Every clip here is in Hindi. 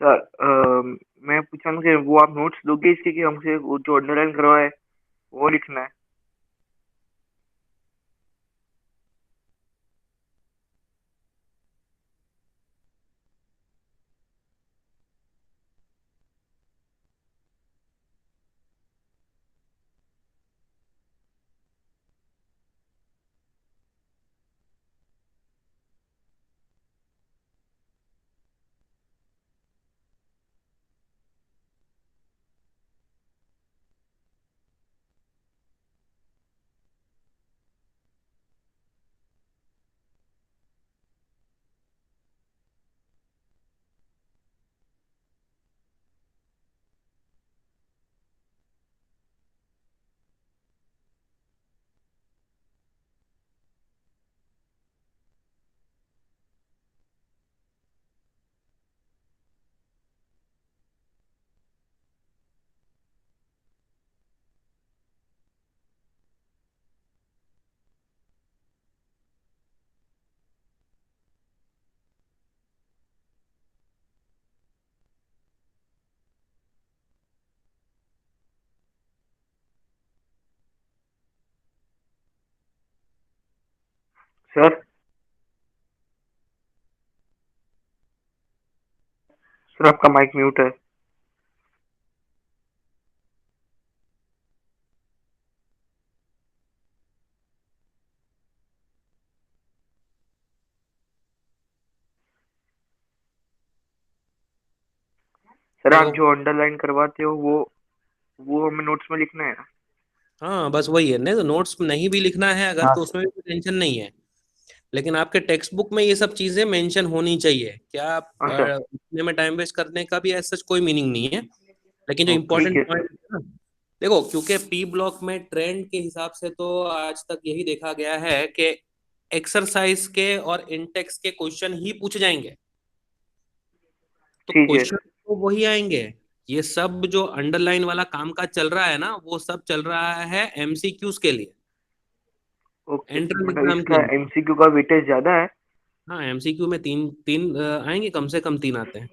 सर मैं पूछा कि वो आप नोट्स दोगे इसके कि हमसे वो जो अंडरलाइन करवाए वो लिखना है। सर सर आपका माइक म्यूट है। Sir hello. आप जो अंडरलाइन करवाते हो वो हमें नोट्स में लिखना है ना। हाँ बस वही है, नहीं तो नोट्स नहीं भी लिखना है अगर हाँ तो सर। उसमें भी कोई टेंशन नहीं है। लेकिन आपके टेक्स्ट बुक में ये सब चीजें मेंशन होनी चाहिए, क्या आप हाँ सर। लिखने में टाइम वेस्ट करने का भी ऐसा कोई मीनिंग नहीं है। लेकिन जो ठीक इम्पोर्टेंट है सर। पॉइंट है ना, देखो क्योंकि पी ब्लॉक में ट्रेंड के हिसाब से तो आज तक यही देखा गया है कि एक्सरसाइज के और इंटेक्स के क्वेश्चन ही पूछे जाएंगे। तो ठीक है क्वेश्चन सर। तो वही आएंगे। ये सब जो अंडरलाइन वाला काम का चल रहा है ना, वो सब चल रहा है एमसीक्यूज के लिए, ओके सर, एंट्रेंस मतलब एग्जाम के इसका लिए। एमसीक्यू का वेटेज ज्यादा है। हाँ एमसीक्यू में तीन तीन आएंगे, कम से कम तीन आते हैं।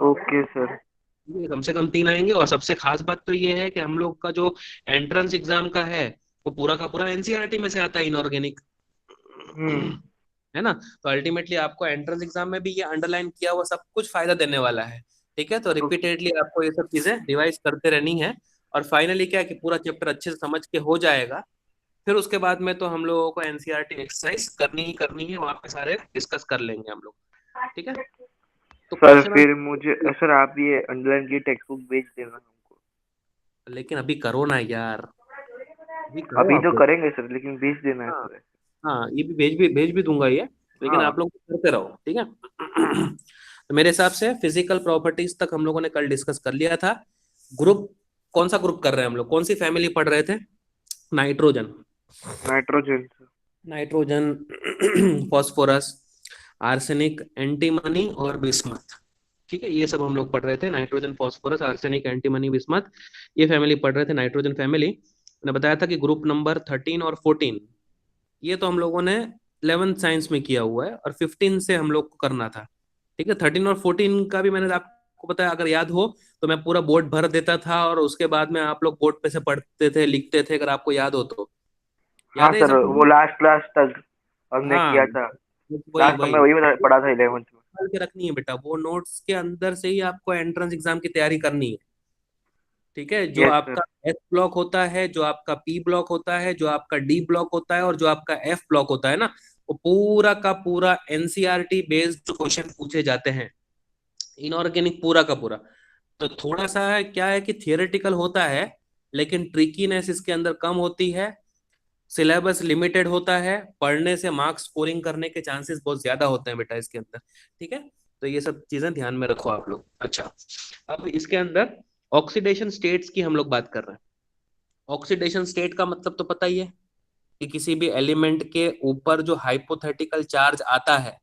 Okay sir. ये कम से कम तीन आएंगे, और सबसे खास बात तो ये है कि हम लोग का जो एंट्रेंस एग्जाम का है वो पूरा का पूरा एनसीईआरटी में से आता है, इनऑर्गेनिक। हम्म। है ना। तो अल्टीमेटली आपको एंट्रेंस एग्जाम में भी ये अंडरलाइन किया हुआ सब कुछ फायदा देने वाला है। ठीक है, तो ओके। रिपीटेडली आपको ये सब चीजें रिवाइज करते रहनी है। और फाइनली क्या है कि पूरा चैप्टर अच्छे से समझ के हो जाएगा। फिर उसके बाद में तो हम लोगों को एनसीईआरटी एक्सरसाइज करनी ही करनी है, वहां पे सारे डिस्कस कर लेंगे हम लोग। ठीक है। तो सर क्वेश्चन फिर मुझे सर आप ये अंडरलाइन की टेक्स्ट बुक भेज देना हमको। लेकिन अभी करो ना यार, अभी करो अभी तो आप लोग। करेंगे सर, लेकिन भेज देना है हाँ। सर। हाँ ये भी भेज भी दूंगा ये। लेकिन आप हाँ। लोग करते रहो, ठीक है। तो मेरे हिसाब से फिजिकल प्रॉपर्टीज तक हम लोगों ने कल डिस्कस कर लिया था। ग्रुप, कौन सा ग्रुप कर रहे हैं हम लोग, कौन सी फैमिली पढ़ रहे थे? Nitrogen. Nitrogen sir. Nitrogen, phosphorus, arsenic, antimony और बिस्मथ। ठीक है, ये सब हम लोग पढ़ रहे थे, nitrogen, phosphorus, arsenic, antimony, bismuth. ये फैमिली पढ़ रहे थे, नाइट्रोजन फैमिली। मैंने बताया था कि ग्रुप नंबर 13 और 14, ये तो हम लोगों ने 11th साइंस में किया हुआ है, और 15 से हम लोग को करना था। ठीक है, 13 और 14 का भी मैंने आपको बताया, अगर याद हो तो मैं पूरा बोर्ड भर देता था, और उसके बाद में आप लोग बोर्ड पे से पढ़ते थे, लिखते थे, अगर आपको याद हो तो। हाँ याद है ये सर, सब वो चीजें? लास्ट क्लास तक हमने हाँ किया था। वही लास्ट में वही वही पढ़ा था 11th में। निकाल के रखनी है बेटा, वो नोट्स के अंदर से ही आपको एंट्रेंस एग्जाम की तैयारी करनी है। ठीक है, जो यस आपका सर। एस ब्लॉक होता है, जो आपका पी ब्लॉक होता है, जो आपका डी ब्लॉक होता है, और जो आपका एफ ब्लॉक होता है ना, वो पूरा का पूरा एनसीईआरटी बेस्ड क्वेश्चन पूछे जाते हैं। इनऑर्गेनिक पूरा का पूरा। तो थोड़ा सा क्या है कि थियोरेटिकल होता है, लेकिन ट्रिकीनेस इसके अंदर कम होती है। सिलेबस लिमिटेड होता है, पढ़ने से मार्क्स स्कोरिंग करने के चांसेस बहुत ज्यादा होते हैं बेटा इसके अंदर। ठीक है, तो ये सब चीजें ध्यान में रखो आप लोग। अच्छा, अब इसके अंदर ऑक्सीडेशन स्टेट्स की हम लोग बात कर रहे हैं। ऑक्सीडेशन स्टेट का मतलब तो पता ही है कि किसी भी एलिमेंट के ऊपर जो हाइपोथेटिकल चार्ज आता है,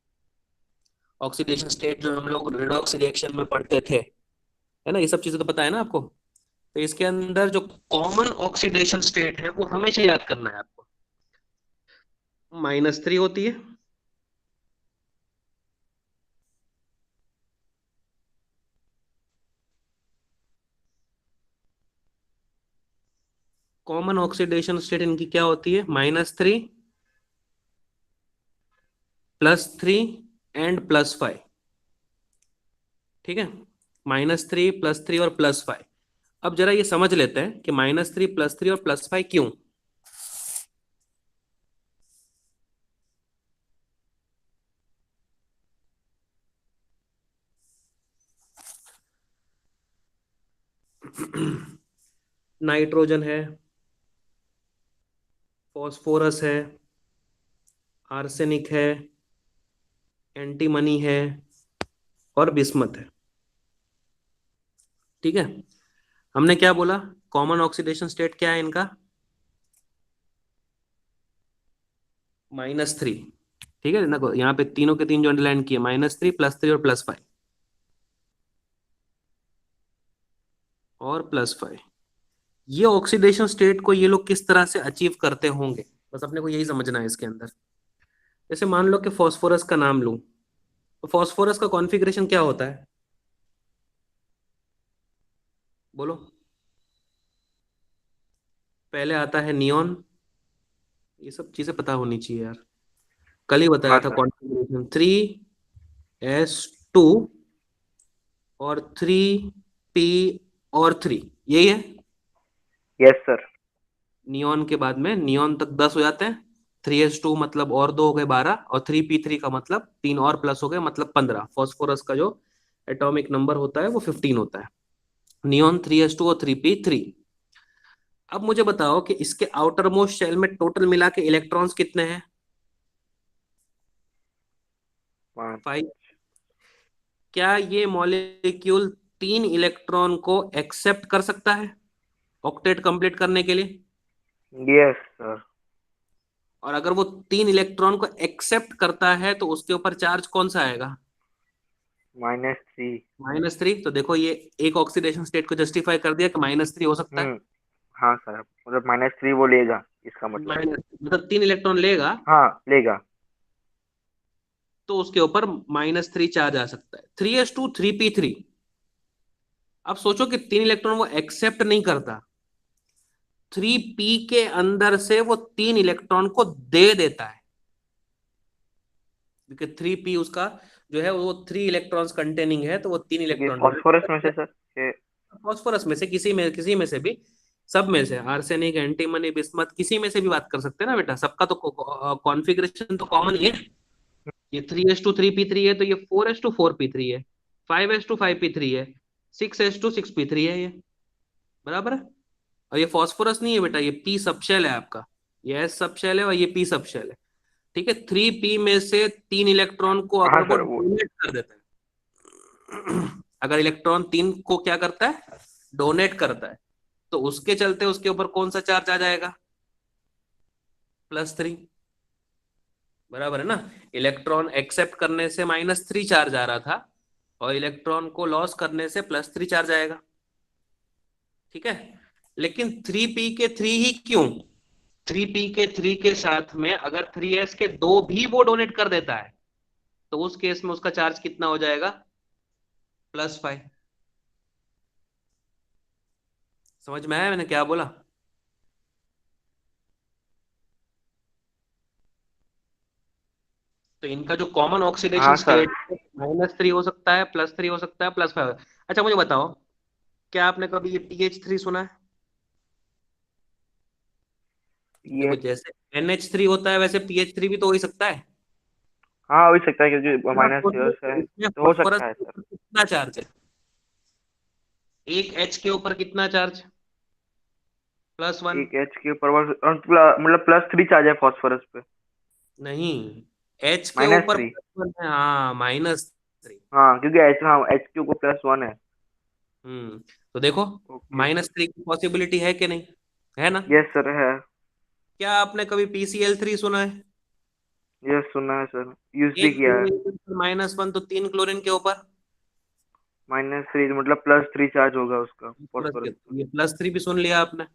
ऑक्सीडेशन स्टेट जो हम लोग रिडॉक्स रिएक्शन में पढ़ते थे, है ना, ये सब चीजें तो पता है ना आपको। तो इसके अंदर जो कॉमन ऑक्सीडेशन स्टेट है वो हमेशा याद करना है आपको। -3 होती है, कॉमन ऑक्सीडेशन स्टेट इनकी क्या होती है? -3, +3 एंड +5। ठीक है, -3, +3 और +5। अब जरा ये समझ लेते हैं कि -3, +3 और +5 क्यों। नाइट्रोजन है, फॉस्फोरस है, आर्सेनिक है, एंटीमनी है और बिस्मथ है। ठीक है, हमने क्या बोला? कॉमन ऑक्सीडेशन स्टेट क्या है इनका? -3। ठीक है, देखो यहाँ पे तीनों के तीन जो अंडरलाइन किए, -3, +3 और +5 और +5। ये ऑक्सीडेशन स्टेट को ये लोग किस तरह से अचीव करते होंगे, बस अपने को यही समझना है इसके अंदर। जैसे मान लो कि फॉस्फोरस का नाम लूं, तो फॉस्फोरस का कॉन्फ़िगरेशन क्या होता है? बोलो। पहले आता है नियॉन। ये सब चीजें पता होनी चाहिए यार, कल ही बताया हाँ था। सर। कॉन्फ़िगरेशन 3s2 और 3p और 3, यही है। Yes sir. नियॉन के बाद में नियॉन तक 10 हो जाते हैं। 3s2 मतलब और दो हो गए 12, और 3p3 का मतलब तीन और प्लस हो गए मतलब 15। फॉस्फोरस का जो एटॉमिक नंबर होता है वो 15 होता है। नियॉन 3s2 और 3p3। अब मुझे बताओ कि इसके आउटर मोस्ट शेल में टोटल मिला के इलेक्ट्रॉन्स कितने हैं? 5। 5। क्या ये मॉलिक्यूल 3 इलेक्ट्रॉन को एक्सेप्ट कर सकता है ऑक्टेट कंप्लीट करने के लिए? Yes sir. और अगर वो 3 इलेक्ट्रॉन को एक्सेप्ट करता है तो उसके ऊपर चार्ज कौन सा आएगा? -3। -3। तो देखो ये एक ऑक्सीडेशन स्टेट को जस्टिफाई कर दिया कि -3 हो सकता है। हम्म। हाँ सर, मतलब -3 वो लेगा इसका मतलब। मतलब 3 इलेक्ट्रॉन लेगा हाँ लेगा। तो उसके ऊपर -3 चार्ज आ सकता है। 3s2 3p3। अब सोचो कि 3 इलेक्ट्रॉन वो एक्सेप्ट नहीं करता, 3p के अंदर से वो 3 इलेक्ट्रॉन को दे देता है, क्योंकि 3p उसका जो है वो 3 इलेक्ट्रॉन्स कंटेनिंग है, तो वो तीन क्योंकि इलेक्ट्रॉन डोनेट फॉस्फोरस में करता से है। सर ये। फॉस्फोरस में से किसी में से भी, सब में से, आर्सेनिक, एंटीमनी, बिस्मथ, किसी में से भी बात कर सकते हैं ना बेटा, सबका तो कॉन्फ़िगरेशन तो कॉमन ही है। ये 3s2 3p3 है तो ये 4s2 4p3 है, 5s2 5p3 है, 6s2 6p3 है, ये बराबर है। और ये फॉस्फोरस नहीं है बेटा, ये पी सबशेल है आपका। ये एस सबशेल है और ये पी सबशेल है। ठीक है, 3p में से 3 इलेक्ट्रॉन को हाँ अगर वो सर वो। डोनेट कर देता है, अगर इलेक्ट्रॉन 3 को क्या करता है? डोनेट करता है, तो उसके चलते उसके ऊपर कौन सा चार्ज आ जाएगा? +3। बराबर है ना। इलेक्ट्रॉन एक्सेप्ट करने से -3 चार्ज आ रहा था, और इलेक्ट्रॉन को लॉस करने से +3 चार्ज आएगा। ठीक है, लेकिन 3p के 3 ही क्यों? 3p के 3 के साथ में अगर 3s के दो भी वो डोनेट कर देता है, तो उस केस में उसका चार्ज कितना हो जाएगा? +5। समझ में आया मैंने क्या बोला? तो इनका जो कॉमन ऑक्सीडेशन हाँ सर। स्टेट, -3 हो सकता है, +3 हो सकता है, +5। अच्छा मुझे बताओ, क्या आपने कभी ये pH3 सुना है? ये। देखो जैसे NH3 होता है वैसे pH3 भी तो हो ही सकता है। हाँ हो ही सकता है क्योंकि आप माइनस सोचो है कि इसमें तो हो फॉस्फोरस सकता है के सर। ऊपर कितना चार्ज है? एक H के ऊपर कितना चार्ज? +1। एक एच के ऊपर मतलब +3 चार्ज है फॉस्फोरस पे। नहीं, H के ऊपर -3। +1 है, हाँ -3। हाँ क्योंकि एच, हाँ एच के ऊपर +1 है। तो देखो, ओके सर। -3 की पॉसिबिलिटी है कि नहीं? है ना। यस सर है। क्या आपने कभी PCl3 सुना है? यस सुना है सर, यूज भी एक किया है। क्लोरीन -1 तो 3 क्लोरीन के ऊपर। -3 मतलब +3 चार्ज होगा उसका प्लस फॉस्फोरस का। ये +3 भी सुन लिया आपने।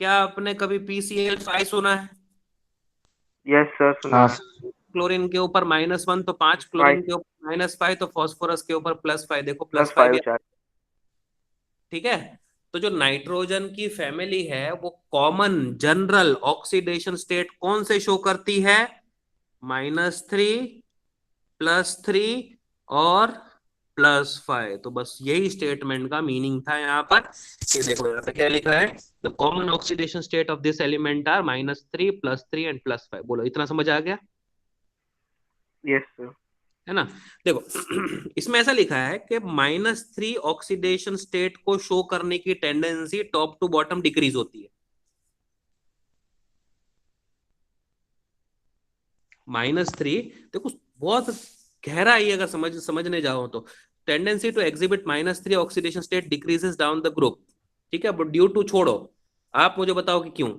क्या आपने कभी PCl5 सुना है? यस सर सुना हाँ है। क्लोरीन के ऊपर -1 तो 5 क्लोरीन 5 के ऊपर -5 तो फॉस्फोरस के ऊपर +5, देखो +5 +5 भी। चार्ज। ठीक है, तो जो नाइट्रोजन की फैमिली है वो कॉमन जनरल ऑक्सीडेशन स्टेट कौन से शो करती है? -3, +3 और +5। तो बस यही स्टेटमेंट का मीनिंग था यहाँ पर, कि देखो यहाँ पे क्या लिखा है, the common oxidation state of this element are -3, +3 and +5। बोलो, इतना समझ आ गया? Yes sir. है ना? देखो इसमें ऐसा लिखा है कि -3 ऑक्सीडेशन स्टेट को शो करने की tendency top to bottom decrease होती है। -3, देखो बहुत गहरा है ये, अगर समझने जाओ तो। Tendency to exhibit -3 oxidation state decreases down the group. ठीक है, बट ड्यू टू छोड़ो, आप मुझे बताओ कि क्यों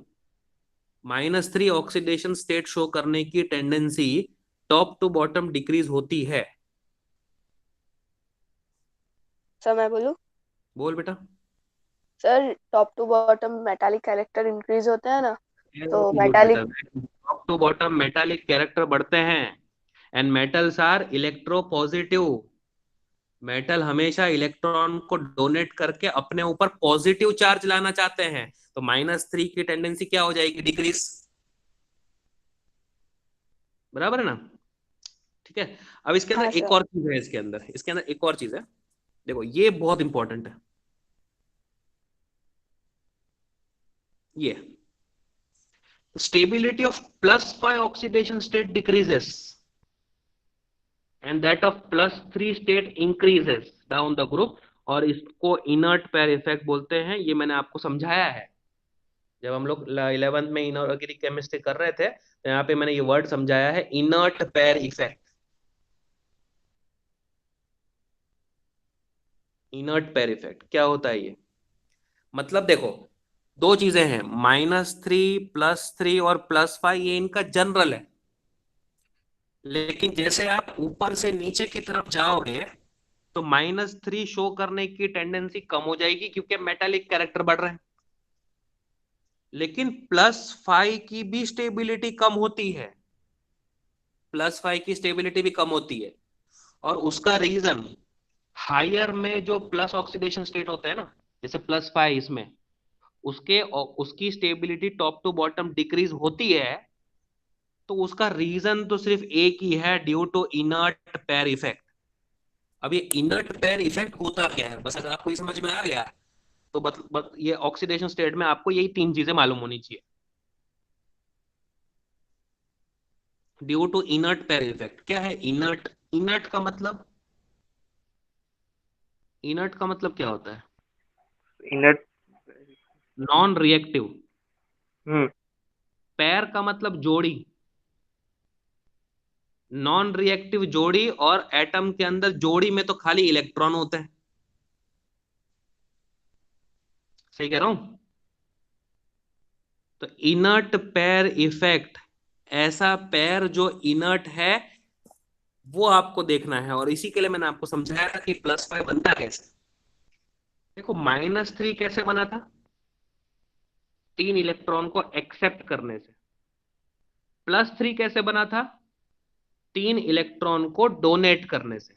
-3 ऑक्सीडेशन स्टेट शो करने की tendency top to bottom decrease होती है? सर मैं बोलूँ? बोल बेटा। Sir top to bottom metallic character increase होता है ना, तो वेरी गुड बेटा, metallic. Top to bottom metallic character बढ़ते हैं। And metals are electropositive. Metal हमेशा इलेक्ट्रॉन को डोनेट करके अपने ऊपर पॉजिटिव चार्ज लाना चाहते हैं। तो -3 की टेंडेंसी क्या हो जाएगी? डिक्रीज। बराबर है ना? ठीक है। अब इसके अंदर हाँ एक सर। और चीज है, इसके अंदर एक और चीज है। देखो ये बहुत इंपॉर्टेंट है। ये stability of +5 oxidation state decreases and that of +3 state increases down the group. और इसको इनर्ट पेयर इफेक्ट बोलते हैं। ये मैंने आपको समझाया है जब हम लोग 11th में इनऑर्गेनिक केमिस्ट्री कर रहे थे, तो यहाँ पे मैंने ये वर्ड समझाया है, inert pair effect. Inert pair effect क्या होता है ये? मतलब देखो, दो चीजें हैं, -3, +3 और +5, ये इनका जनरल है। लेकिन जैसे आप ऊपर से नीचे की तरफ जाओगे तो -3 शो करने की टेंडेंसी कम हो जाएगी, क्योंकि मेटालिक कैरेक्टर बढ़ रहे हैं। लेकिन +5 की भी स्टेबिलिटी कम होती है। +5 की स्टेबिलिटी भी कम होती है। और उसका रीजन, हायर में जो प्लस ऑक्सीडेशन स्टेट होता है ना, जैसे +5 इसमें, उसके उसकी stability top to bottom decrease होती है। तो उसका रीजन तो सिर्फ एक ही है, due to inert pair effect. अब ये इनर्ट पेयर इफेक्ट होता क्या है, बस अगर आपको ये समझ में आ गया तो ये ऑक्सीडेशन स्टेट में आपको यही तीन चीजें मालूम होनी चाहिए। Due to inert pair effect क्या है? इनर्ट, इनर्ट का मतलब, इनर्ट का मतलब क्या होता है? इनर्ट। Non reactive. हम्म। पेयर का मतलब जोड़ी, नॉन रिएक्टिव जोड़ी। और एटम के अंदर जोड़ी में तो खाली इलेक्ट्रॉन होते हैं। सही कह रहा हूं? तो इनर्ट पेयर इफेक्ट, ऐसा पेयर जो इनर्ट है, वो आपको देखना है। और इसी के लिए मैंने आपको समझाया था कि +5 बनता कैसे। देखो -3 कैसे बना था? 3 इलेक्ट्रॉन को एक्सेप्ट करने से। +3 कैसे बना था? 3 इलेक्ट्रॉन को डोनेट करने से।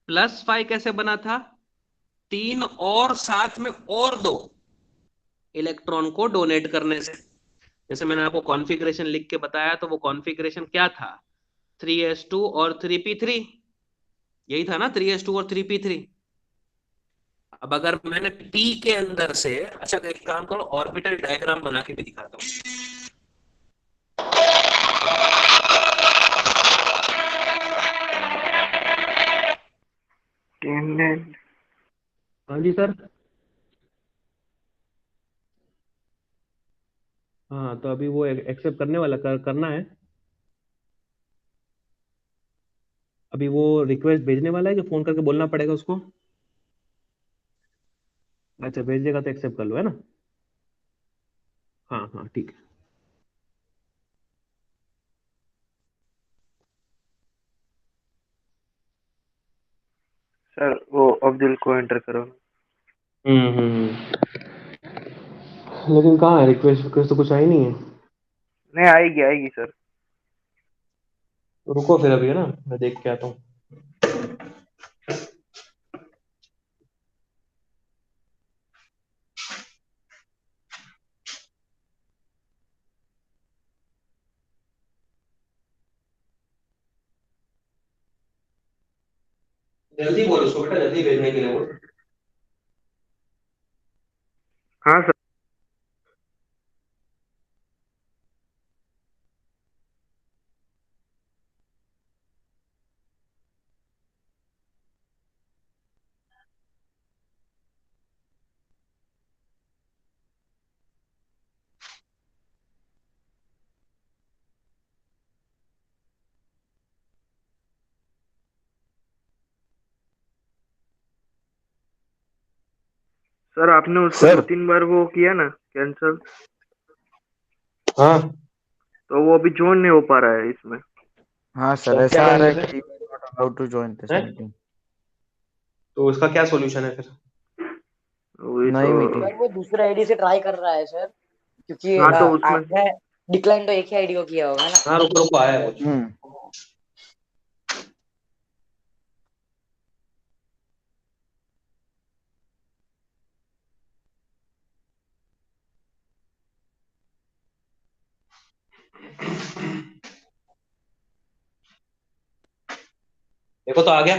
+5 कैसे बना था? 3 और साथ में और 2 इलेक्ट्रॉन को डोनेट करने से। जैसे मैंने आपको कॉन्फ़िगरेशन लिख के बताया, तो वो कॉन्फ़िगरेशन क्या था? 3s2 और 3p3। यही था ना, 3s2 और 3p3। अब अगर मैंने p के अंदर से, अच्छा एक काम करो, ऑर्बिटल डायग्राम बना के भी दिखाता हूँ। टेंडेंट। हाँ जी सर। हाँ, तो अभी वो एक्सेप्ट करने वाला करना है। अभी वो रिक्वेस्ट भेजने वाला है, कि फोन करके बोलना पड़ेगा उसको? अच्छा, भेज देगा तो एक्सेप्ट कर लो, है ना? हाँ हाँ, ठीक है। सर वो अब्दुल को एंटर करो। लेकिन कहाँ है रिक्वेस्ट? रिक्वेस्ट तो कुछ आई नहीं है। नहीं, आएगी आएगी सर। तो रुको फिर, अभी है ना, मैं देख के आता हूँ। जल्दी बोल उसको बेटा, जल्दी भेजने के लिए बोल। हाँ सर। सर आपने उसको सर 2-3 बार वो किया ना कैंसल, हाँ तो वो अभी ज्वाइन नहीं हो पा रहा है इसमें। हाँ सर, तो ऐसा क्या आ रहा करना है है कि not allowed to join this फिर? मीटिंग। तो उसका क्या सॉल्यूशन है फिर? वही तो। नई मीटिंग। सर वो दूसरे आईडी से ट्राई कर रहा है सर, क्योंकि हाँ तो उसमें आपने डिक्लाइन तो एक ही आईडी को किया होगा ना। हाँ, रुक रुक, आया है कुछ। देखो तो आ गया।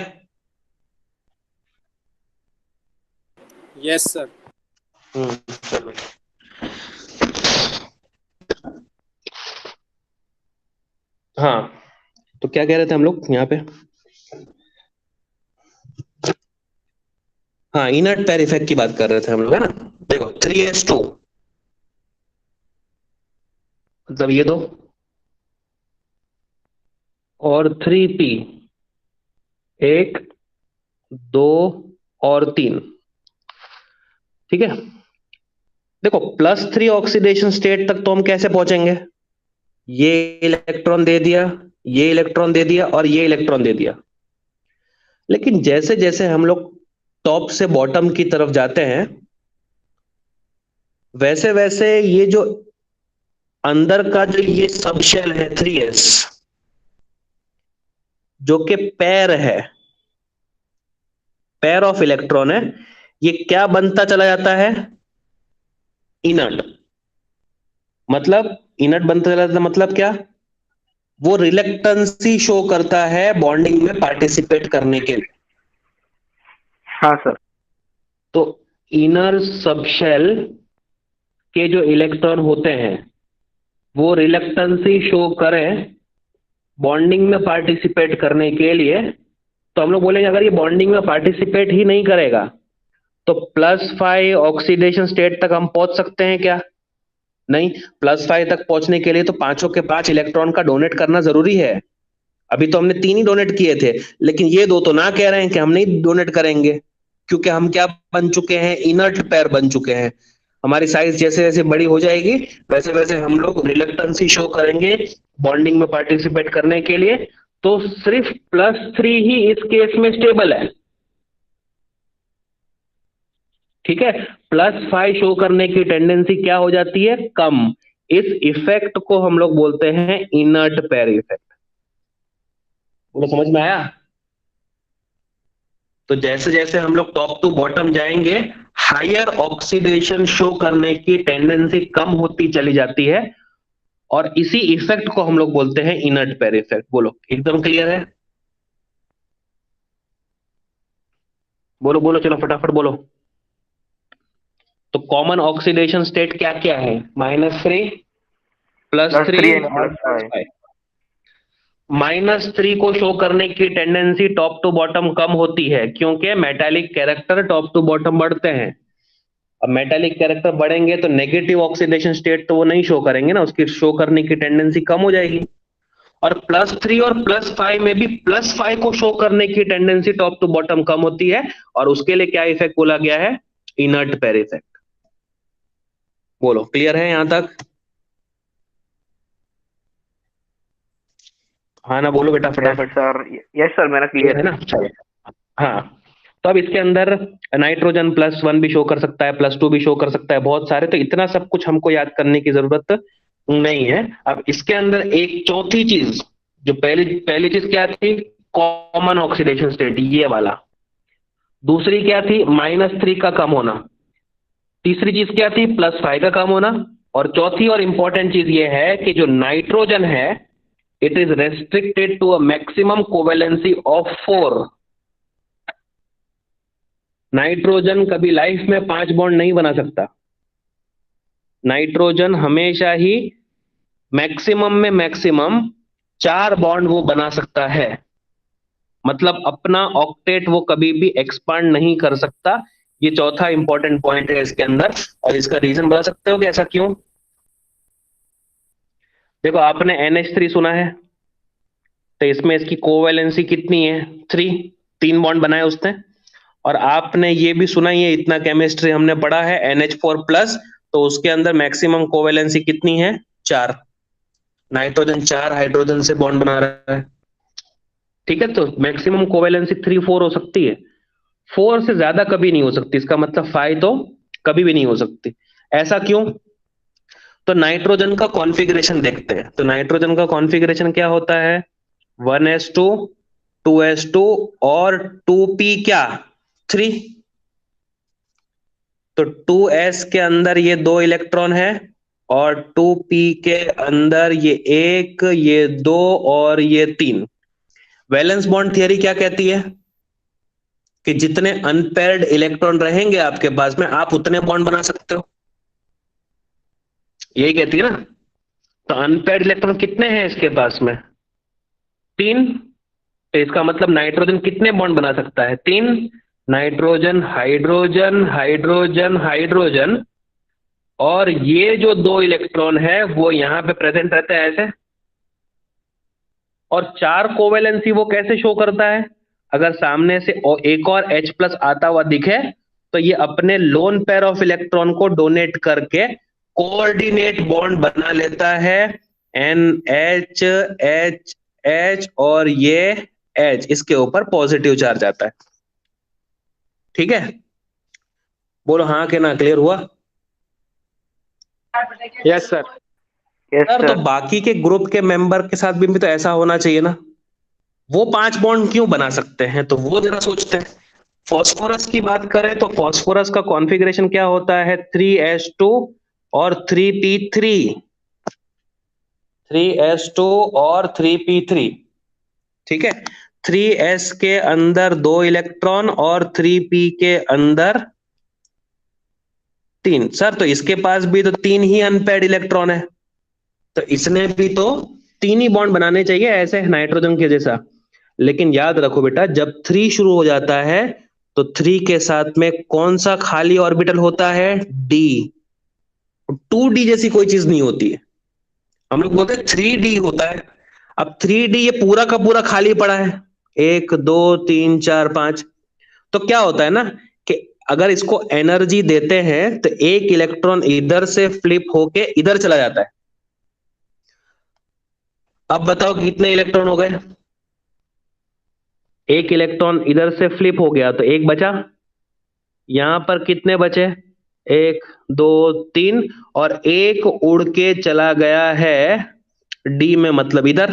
Yes sir. चलो। हाँ, तो क्या कह रहे थे हम लोग यहाँ पे? हाँ, इनर्ट पेयर इफेक्ट की बात कर रहे थे हम लोग, है ना। देखो 3s2 मतलब ये दो, और 3p, 1, 2 और 3। ठीक है। देखो +3 ऑक्सीडेशन स्टेट तक तो हम कैसे पहुंचेंगे? ये इलेक्ट्रॉन दे दिया, ये इलेक्ट्रॉन दे दिया, और ये इलेक्ट्रॉन दे दिया। लेकिन जैसे जैसे हम लोग टॉप से बॉटम की तरफ जाते हैं, वैसे वैसे ये जो अंदर का जो ये सब शेल है 3s, जो कि पेयर ऑफ इलेक्ट्रॉन है, ये क्या बनता चला जाता है? इनर्ट। मतलब इनर्ट बनता चला जाता मतलब क्या? वो रिलक्टेंसी शो करता है बॉन्डिंग में पार्टिसिपेट करने के लिए। हाँ सर। तो इनर सबशेल के जो इलेक्ट्रॉन होते हैं वो रिलक्टेंसी शो करें बॉन्डिंग में पार्टिसिपेट करने के लिए। तो हम लोग बोलेंगे अगर ये बॉन्डिंग में पार्टिसिपेट ही नहीं करेगा तो +5 ऑक्सीडेशन स्टेट तक हम पहुंच सकते हैं क्या? नहीं। +5 तक पहुंचने के लिए तो पांचों के पांच इलेक्ट्रॉन का डोनेट करना जरूरी है। अभी तो हमने 3 ही डोनेट किए थे, लेकिन ये दो तो ना कह रहे हैं कि हम नहीं डोनेट करेंगे, क्योंकि हम क्या बन चुके हैं? इनर्ट पेयर बन चुके हैं। हमारी साइज जैसे जैसे बड़ी हो जाएगी वैसे वैसे हम लोग रिलक्टेंसी शो करेंगे बॉन्डिंग में पार्टिसिपेट करने के लिए। तो सिर्फ +3 ही इस केस में स्टेबल है। ठीक है। +5 शो करने की टेंडेंसी क्या हो जाती है? कम। इस इफेक्ट को हम लोग बोलते हैं इनर्ट पेयर इफेक्ट। बोलो समझ में आया? तो जैसे जैसे हम लोग टॉप टू बॉटम जाएंगे, हायर ऑक्सीडेशन शो करने की टेंडेंसी कम होती चली जाती है, और इसी इफेक्ट को हम लोग बोलते हैं इनर्ट पेयर इफेक्ट। बोलो एकदम क्लियर है? बोलो बोलो, चलो फटाफट बोलो। तो कॉमन ऑक्सीडेशन स्टेट क्या क्या है? -3, +3 +3 एंड और +5। +5। -3 को शो करने की टेंडेंसी टॉप टू बॉटम कम होती है, क्योंकि metallic character top to bottom बढ़ते हैं। अब मेटालिक कैरेक्टर बढ़ेंगे तो नेगेटिव ऑक्सीडेशन स्टेट तो वो नहीं शो करेंगे ना, उसकी शो करने की टेंडेंसी कम हो जाएगी। और +3 और +5 में भी +5 को शो करने की टेंडेंसी टॉप टू बॉटम कम होती है, और उसके लिए क्या इफेक्ट बोला गया है? Inert pair effect. बोलो क्लियर है यहां तक? हाँ ना, बोलो बेटा यस फटाफट। सर। यस सर, मेरा क्लियर क्लियर है है। ना? चलो। हाँ, तो अब इसके अंदर नाइट्रोजन +1 भी शो कर सकता है, +2 भी शो कर सकता है, बहुत सारे। तो इतना सब कुछ हमको याद करने की जरूरत नहीं है। अब इसके अंदर एक चौथी चीज, जो पहली पहली चीज क्या थी? कॉमन ऑक्सीडेशन स्टेट, ये वाला। दूसरी क्या थी? -3 का कम होना। तीसरी चीज क्या थी? +5 का कम होना। और चौथी और इंपॉर्टेंट चीज ये है कि जो नाइट्रोजन है, it is restricted to a maximum covalency of 4। Nitrogen कभी लाइफ में 5 बॉन्ड नहीं बना सकता। नाइट्रोजन हमेशा ही मैक्सिमम में मैक्सिमम 4 बॉन्ड वो बना सकता है, मतलब अपना ऑक्टेट वो कभी भी एक्सपांड नहीं कर सकता। ये चौथा इंपॉर्टेंट पॉइंट है इसके अंदर, और इसका रीजन बता सकते हो कि ऐसा क्यों? देखो, आपने NH3 सुना है, तो इसमें इसकी कोवैलेंसी कितनी है? 3 बॉन्ड बनाए उसने। और आपने ये भी सुना ही है, इतना केमिस्ट्री हमने पढ़ा है, NH4+, तो उसके अंदर मैक्सिमम कोवैलेंसी कितनी है? 4। नाइट्रोजन 4 हाइड्रोजन से बॉन्ड बना रहा है, ठीक है, तो मैक्सिमम कोवैलेंसी 3-4 हो सकती है, 4 से ज्यादा कभी नहीं हो सकती। इसका मतलब 5 तो कभी भी नहीं हो सकती। ऐसा क्यों? तो नाइट्रोजन का कॉन्फ़िगरेशन देखते हैं। तो नाइट्रोजन का कॉन्फ़िगरेशन क्या होता है? 1s2, 2s2 और 2p क्या? 3। तो 2s के अंदर ये 2 इलेक्ट्रॉन है, और 2p के अंदर ये 1, ये 2 और ये 3। वैलेंस बॉन्ड थियरी क्या कहती है? कि जितने अनपेयर्ड इलेक्ट्रॉन रहेंगे आपके पास में, आप उतने बॉन्ड बना सकते हो, यही कहती है ना। तो अनपेयर्ड इलेक्ट्रॉन कितने हैं इसके पास में? 3। तो इसका मतलब नाइट्रोजन कितने बॉन्ड बना सकता है? 3। नाइट्रोजन हाइड्रोजन हाइड्रोजन हाइड्रोजन, और ये जो 2 इलेक्ट्रॉन है वो यहां पे प्रेजेंट रहते हैं ऐसे। और 4 कोवैलेंसी वो कैसे शो करता है? अगर सामने से एक और H+ आता हुआ दिखे, तो ये अपने लोन पेयर ऑफ इलेक्ट्रॉन को डोनेट करके कोऑर्डिनेट बॉन्ड बना लेता है, NH H H, और ये H, इसके ऊपर पॉजिटिव चार्ज आता है, ठीक है। बोलो हाँ के ना, क्लियर हुआ? Yes sir. यस सर, तो सर। बाकी के ग्रुप के मेंबर के साथ भी तो ऐसा होना चाहिए ना। वो 5 बॉन्ड क्यों बना सकते हैं? तो वो जरा सोचते हैं। फास्फोरस की बात करें तो फास्फोरस का कॉन्फ़िगरेशन क्या होता है? 3s2 और 3p3। 3s2 और 3p3, ठीक है। 3s के अंदर 2 इलेक्ट्रॉन और 3p के अंदर 3। सर, तो इसके पास भी तो 3 ही अनपेयर्ड इलेक्ट्रॉन है, तो इसने भी तो 3 ही बॉन्ड बनाने चाहिए, ऐसे नाइट्रोजन के जैसा। लेकिन याद रखो बेटा, जब 3 शुरू हो जाता है तो 3 के साथ में कौन सा खाली ऑर्बिटल होता है? D। 2D जैसी कोई चीज नहीं होती है, हम लोग बोलते हैं 3D होता है। अब 3D ये पूरा का पूरा खाली पड़ा है, 1 2 3 4 5। तो क्या होता है ना कि अगर इसको एनर्जी देते हैं तो एक इलेक्ट्रॉन इधर से फ्लिप होके इधर चला जाता है। अब बताओ कितने इलेक्ट्रॉन हो गए? एक इलेक्ट्रॉन इधर से फ्लिप हो गया तो एक बचा। यहां पर कितने बचे? 1 2 3, और एक उड़ के चला गया है D में, मतलब इधर।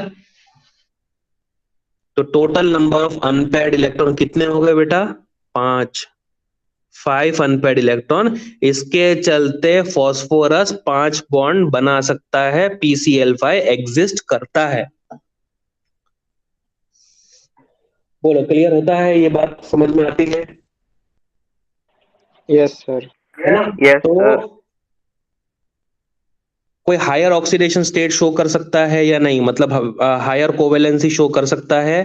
तो total number of unpaired electron कितने हो गए बेटा? 5 अनपेयर्ड इलेक्ट्रॉन। इसके चलते फास्फोरस 5 बॉन्ड बना सकता है, PCl5 एग्जिस्ट करता है। बोलो, क्लियर होता है? ये बात समझ में आती है? Yes sir. है ना? यस तो सर। कोई हायर ऑक्सीडेशन स्टेट शो कर सकता है या नहीं, मतलब हायर कोवेलेंसी शो कर सकता है,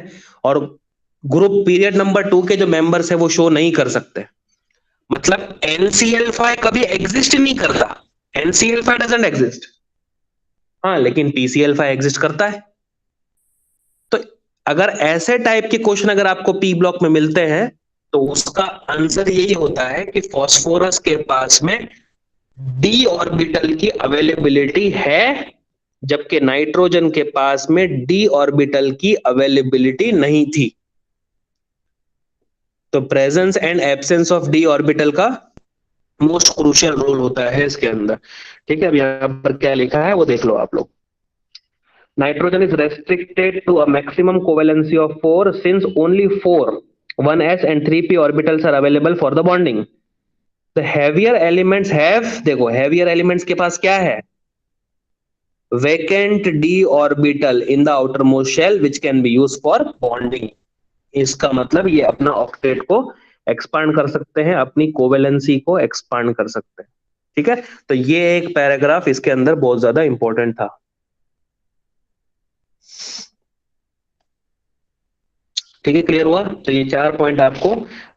और ग्रुप पीरियड नंबर 2 के जो मेंबर्स है वो शो नहीं कर सकते। मतलब NCl5 कभी एग्जिस्ट नहीं करता, NCl5 डजंट एग्जिस्ट। हाँ, लेकिन PCl5 एग्जिस्ट करता है। तो अगर ऐसे टाइप के क्वेश्चन अगर आपको P ब्लॉक में मिलते हैं, तो उसका आंसर यही होता है कि फास्फोरस के पास में D ऑर्बिटल की अवेलेबिलिटी है, जबकि नाइट्रोजन के पास में D ऑर्बिटल की अवेलेबिलिटी नहीं थी। तो presence and absence of D orbital का मोस्ट क्रूशियल रोल होता है इसके अंदर, ठीक है। अब यहां पर क्या लिखा है वो देख लो आप लोग। Nitrogen is restricted to a maximum covalency of 4 since only 4 1s and 3p orbitals are available for the bonding. The heavier elements have, देखो heavier elements के पास क्या है? Vacant D orbital in the outermost shell which can be used for bonding. इसका मतलब ये अपना ऑक्टेट को एक्सपांड कर सकते हैं, अपनी कोवेलेंसी को एक्सपांड कर सकते हैं। ठीक है, तो ये एक पैराग्राफ इसके अंदर बहुत ज्यादा इंपॉर्टेंट था। ठीक है, क्लियर हुआ? तो ये 4 पॉइंट आपको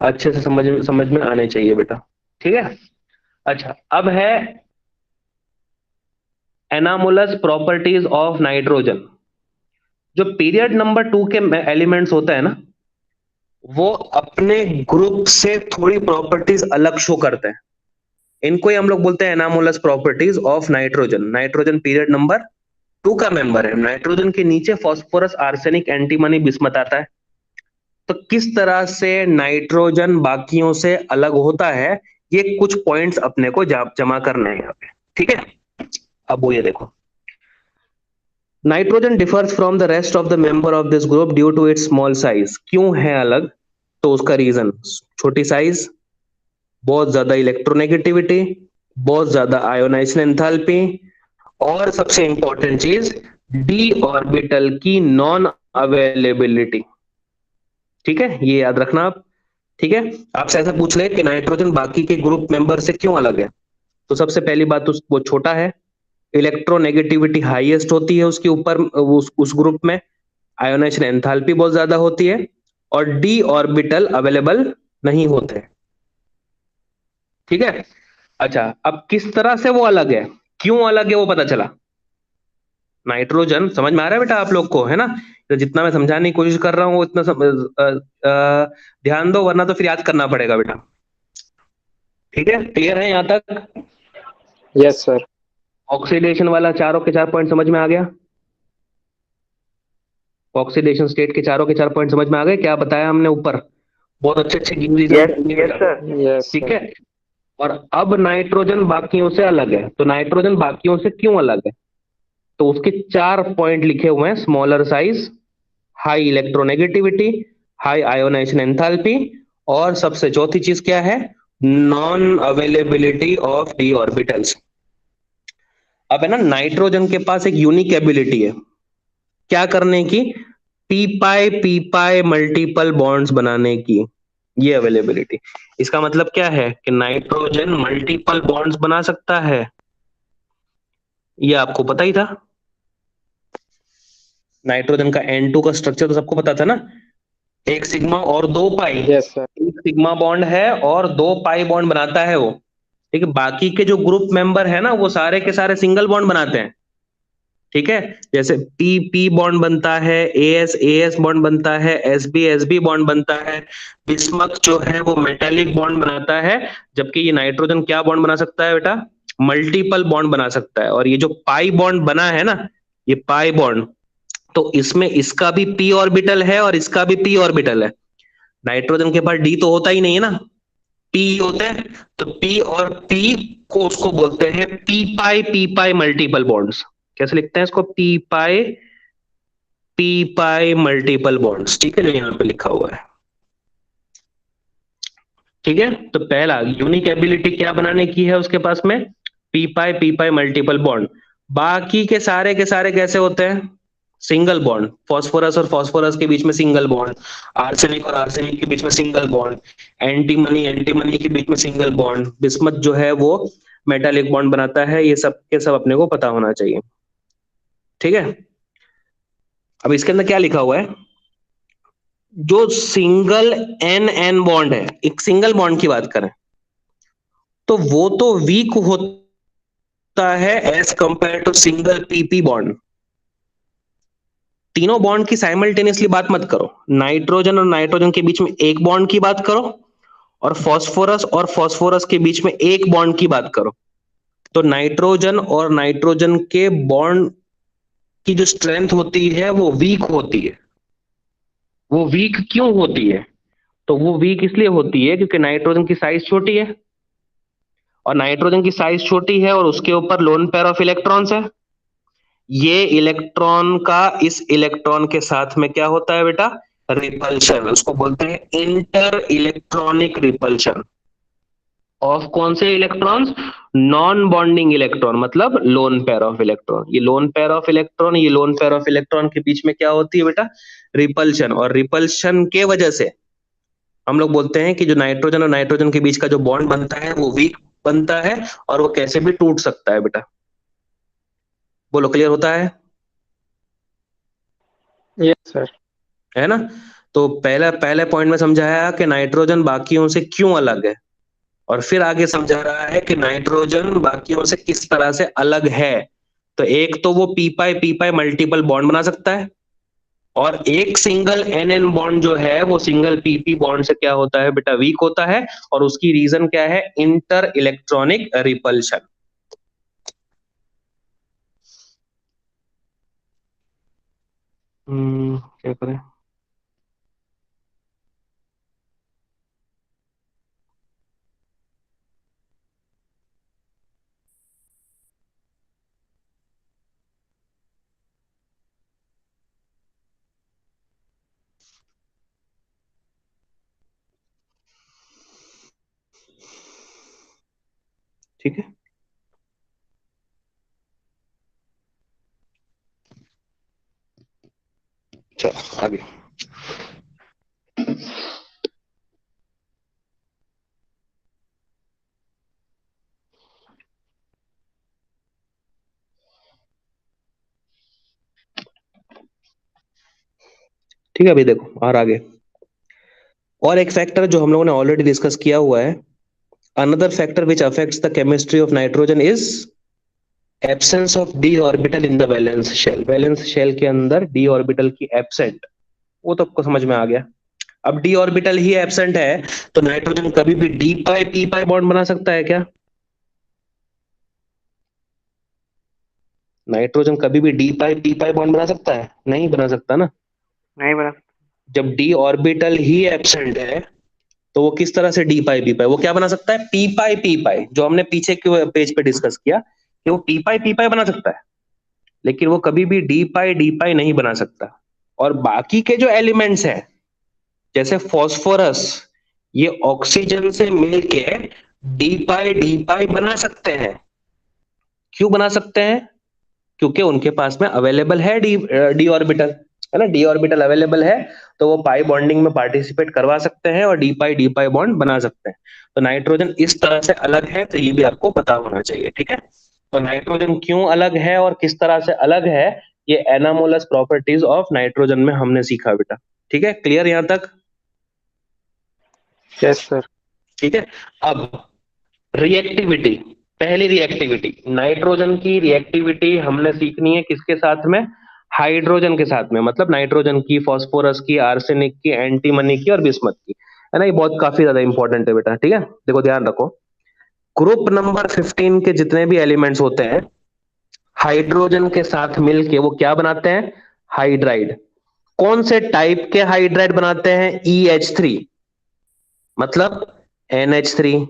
अच्छे से समझ में आने चाहिए बेटा। ठीक है, अच्छा अब है एनामोलस प्रॉपर्टीज ऑफ नाइट्रोजन। जो पीरियड नंबर 2 के एलिमेंट्स होते हैं ना, वो अपने ग्रुप से थोड़ी प्रॉपर्टीज अलग शो करते हैं। इनको ही हम लोग बोलते हैं anomalous properties of nitrogen. Nitrogen period number 2 का मेंबर है। नाइट्रोजन के नीचे फास्फोरस, आर्सेनिक, एंटीमनी, बिस्मथ आता है। तो किस तरह से नाइट्रोजन बाकियों से अलग होता है, ये कुछ पॉइंट्स अपने को जमा करने हैं यहाँ पे। ठीक है, अब वो ये देखो, nitrogen differs from the rest of the member of this group due to its small size. क्यों है अलग? तो उसका रीजन, छोटी साइज, बहुत ज्यादा इलेक्ट्रोनेगेटिविटी, बहुत ज्यादा आयोनाइजेशन एंथैल्पी, और सबसे इंपॉर्टेंट चीज डी ऑर्बिटल की नॉन अवेलेबिलिटी। ठीक है, ये याद रखना आप। ठीक है, आपसे ऐसा पूछ ले कि नाइट्रोजन बाकी के ग्रुप मेंबर से क्यों अलग है, तो सबसे पहली बात तो वो छोटा है, इलेक्ट्रोनेगेटिविटी हाईएस्ट होती है उसके ऊपर, उस ग्रुप में आयोनाइजेशन एंथैल्पी बहुत ज्यादा होती है, और डी ऑर्बिटल अवेलेबल नहीं होते। ठीक है, अच्छा अब किस तरह से वो अलग है, क्यों अलग है वो पता चला। नाइट्रोजन समझ में आ रहा है बेटा आप लोग को, है ना? तो जितना मैं समझाने की कोशिश कर रहा हूँ उतना ध्यान दो, वरना तो फिर याद करना पड़ेगा बेटा। ठीक है, क्लियर है यहाँ तक? Yes sir. ऑक्सीडेशन वाला चारों के 4 पॉइंट समझ में आ गया? ऑक्सीडेशन स्टेट के चारों के 4 पॉइंट समझ में आ गए? क्या बताया हमने ऊपर, बहुत अच्छे अच्छे यस सर। यस ठीक है, और अब नाइट्रोजन बाकियों से अलग है। तो नाइट्रोजन बाकियों से क्यों अलग है, तो उसके 4 पॉइंट लिखे हुए हैं, smaller size, high electronegativity, high ionisation enthalpy, और सबसे चौथी चीज क्या है, non availability of D orbitals. अब है ना, नाइट्रोजन के पास एक यूनिक एबिलिटी है, क्या करने की, पी पाई मल्टीपल बॉन्ड्स बनाने की, ये अवेलेबिलिटी। इसका मतलब क्या है कि नाइट्रोजन मल्टीपल बॉन्ड्स बना सकता है, ये आपको पता ही था। नाइट्रोजन का N2 का स्ट्रक्चर तो सबको पता था ना, एक सिग्मा और 2 पाई। Yes sir. एक सिग्मा बॉन्ड है और 2 पाई बॉन्ड बनाता है वो। ठीक है, बाकी के जो ग्रुप मेंबर है ना, वो सारे के सारे सिंगल बॉन्ड बनाते हैं। ठीक है, जैसे पी पी बॉन्ड बनता है, एएस बॉन्ड बनता है, एसबी बॉन्ड बनता है, बिस्मथ जो है वो मेटालिक बॉन्ड बनाता है, जबकि ये नाइट्रोजन क्या बॉन्ड बना सकता है बेटा, मल्टीपल बॉन्ड बना सकता है। और ये जो पाई बॉन्ड बना है ना, ये पाई बॉन्ड, तो इसमें इसका भी पी ऑर्बिटल है और इसका भी पी ऑर्बिटल है। नाइट्रोजन के पास डी तो होता ही नहीं है ना, पी होते हैं, तो पी और पी को उसको बोलते हैं पी पाई मल्टीपल बॉन्ड्स। कैसे लिखते हैं इसको, पी पाई मल्टीपल बॉन्ड्स। ठीक है, जो यहाँ पे लिखा हुआ है। ठीक है, तो पहला यूनिक एबिलिटी क्या बनाने की है उसके पास में, पी पाई मल्टीपल बॉन्ड। बाकी के सारे कैसे होते हैं, सिंगल बॉन्ड। फास्फोरस और फास्फोरस के बीच में सिंगल बॉन्ड, आर्सेनिक और आर्सेनिक के बीच में सिंगल बॉन्ड, एंटीमनी के बीच में सिंगल बॉन्ड, बिस्मथ जो है वो मेटालिक बॉन्ड बनाता है। ये सब के सब अपने को पता होना चाहिए। ठीक है, अब इसके अंदर क्या लिखा हुआ है, जो सिंगल एन बॉन्ड है, एक सिंगल बॉन्ड की बात करें तो वो तो वीक होता है as compared to single PP bond. तीनों बॉन्ड की साइमल्टेनियसली बात मत करो, नाइट्रोजन और नाइट्रोजन के बीच में एक बॉन्ड की बात करो, और फास्फोरस के बीच में एक बॉन्ड की बात करो। तो नाइट्रोजन और नाइट्रोजन के बॉन्ड की जो स्ट्रेंथ होती है वो वीक होती है। वो वीक क्यों होती है, तो वो वीक इसलिए होती है क्योंकि नाइट्रोजन की साइज छोटी है, और नाइट्रोजन की साइज छोटी है और उसके ऊपर लोन पेयर ऑफ इलेक्ट्रॉन्स है। ये इलेक्ट्रॉन का इस इलेक्ट्रॉन के साथ में क्या होता है बेटा, रिपल्शन। उसको बोलते हैं इंटर इलेक्ट्रॉनिक रिपल्शन ऑफ कौन से इलेक्ट्रॉन्स, नॉन बॉन्डिंग इलेक्ट्रॉन, मतलब लोन पेयर ऑफ इलेक्ट्रॉन। ये लोन पेयर ऑफ इलेक्ट्रॉन के बीच में क्या होती है बेटा, रिपल्शन। और रिपल्शन के वजह से हम लोग बोलते हैं कि जो नाइट्रोजन और नाइट्रोजन के बीच का जो बॉन्ड बनता है वो वीक बनता है और वो कैसे भी टूट सकता है बेटा। बोलो, क्लियर होता है? Yes sir. है ना? तो पहला पहले पॉइंट में समझाया कि नाइट्रोजन बाकियों से क्यों अलग है, और फिर आगे समझा रहा है कि नाइट्रोजन बाकियों से किस तरह से अलग है। तो एक तो वो पी पाई मल्टीपल बॉन्ड बना सकता है, और एक सिंगल एन एन बॉन्ड जो है वो सिंगल पीपी बॉन्ड से क्या होता है बेटा, वीक होता है। और उसकी रीजन क्या है, इंटर इलेक्ट्रॉनिक रिपल्शन। क्या करें? ठीक है, चलो आगे। ठीक है, अभी देखो और आगे। और एक फैक्टर जो हम लोगों ने ऑलरेडी डिस्कस किया हुआ है, another factor which affects the chemistry of nitrogen is absence of D orbital in the valence shell. Valence shell के अंदर डी ऑर्बिटल की एब्सेंट, वो तो आपको समझ में आ गया। अब डी ऑर्बिटल ही एब्सेंट है तो नाइट्रोजन कभी भी डी पाई पी पाई बॉन्ड बना सकता है क्या? नाइट्रोजन कभी भी डी पाई पी पाई बॉन्ड बना सकता है? नहीं बना सकता ना। नहीं बना। जब डी ऑर्बिटल ही एब्सेंट है तो वो किस तरह से डी पाई पी पाई, वो क्या बना सकता है, पी पाई, जो हमने पीछे के पेज पे डिस्कस किया कि वो पी पाई बना सकता है, लेकिन वो कभी भी डी पाई नहीं बना सकता। और बाकी के जो एलिमेंट्स हैं जैसे फास्फोरस, ये ऑक्सीजन से मिलके डी पाई बना सकते हैं। क्यों बना सकते हैं? क्योंकि उनके पास में अवेलेबल है डी ऑर्बिटल, है ना, डी ऑर्बिटल अवेलेबल है, तो वो पाई बॉन्डिंग में पार्टिसिपेट करवा सकते हैं और डी पाई बॉन्ड बना सकते हैं। तो नाइट्रोजन इस तरह से अलग है, तो ये भी आपको पता होना चाहिए। ठीक है, तो नाइट्रोजन क्यों अलग है और किस तरह से अलग है, ये एनामोलस प्रॉपर्टीज ऑफ नाइट्रोजन में हमने सीखा बेटा। ठीक है, क्लियर यहां तक? Yes sir. ठीक है, अब रिएक्टिविटी। पहली रिएक्टिविटी, नाइट्रोजन की रिएक्टिविटी हमने सीखनी है किसके साथ में, हाइड्रोजन के साथ में, मतलब नाइट्रोजन की, फास्फोरस की, आर्सेनिक की, एंटीमनी की और बिस्मथ की, है ना। ये बहुत काफी ज्यादा इंपॉर्टेंट है बेटा। ठीक है, देखो ध्यान रखो, ग्रुप नंबर 15 के जितने भी एलिमेंट्स होते हैं हाइड्रोजन के साथ मिलके वो क्या बनाते हैं, हाइड्राइड। कौन से टाइप के हाइड्राइड बनाते हैं, EH3, मतलब NH3,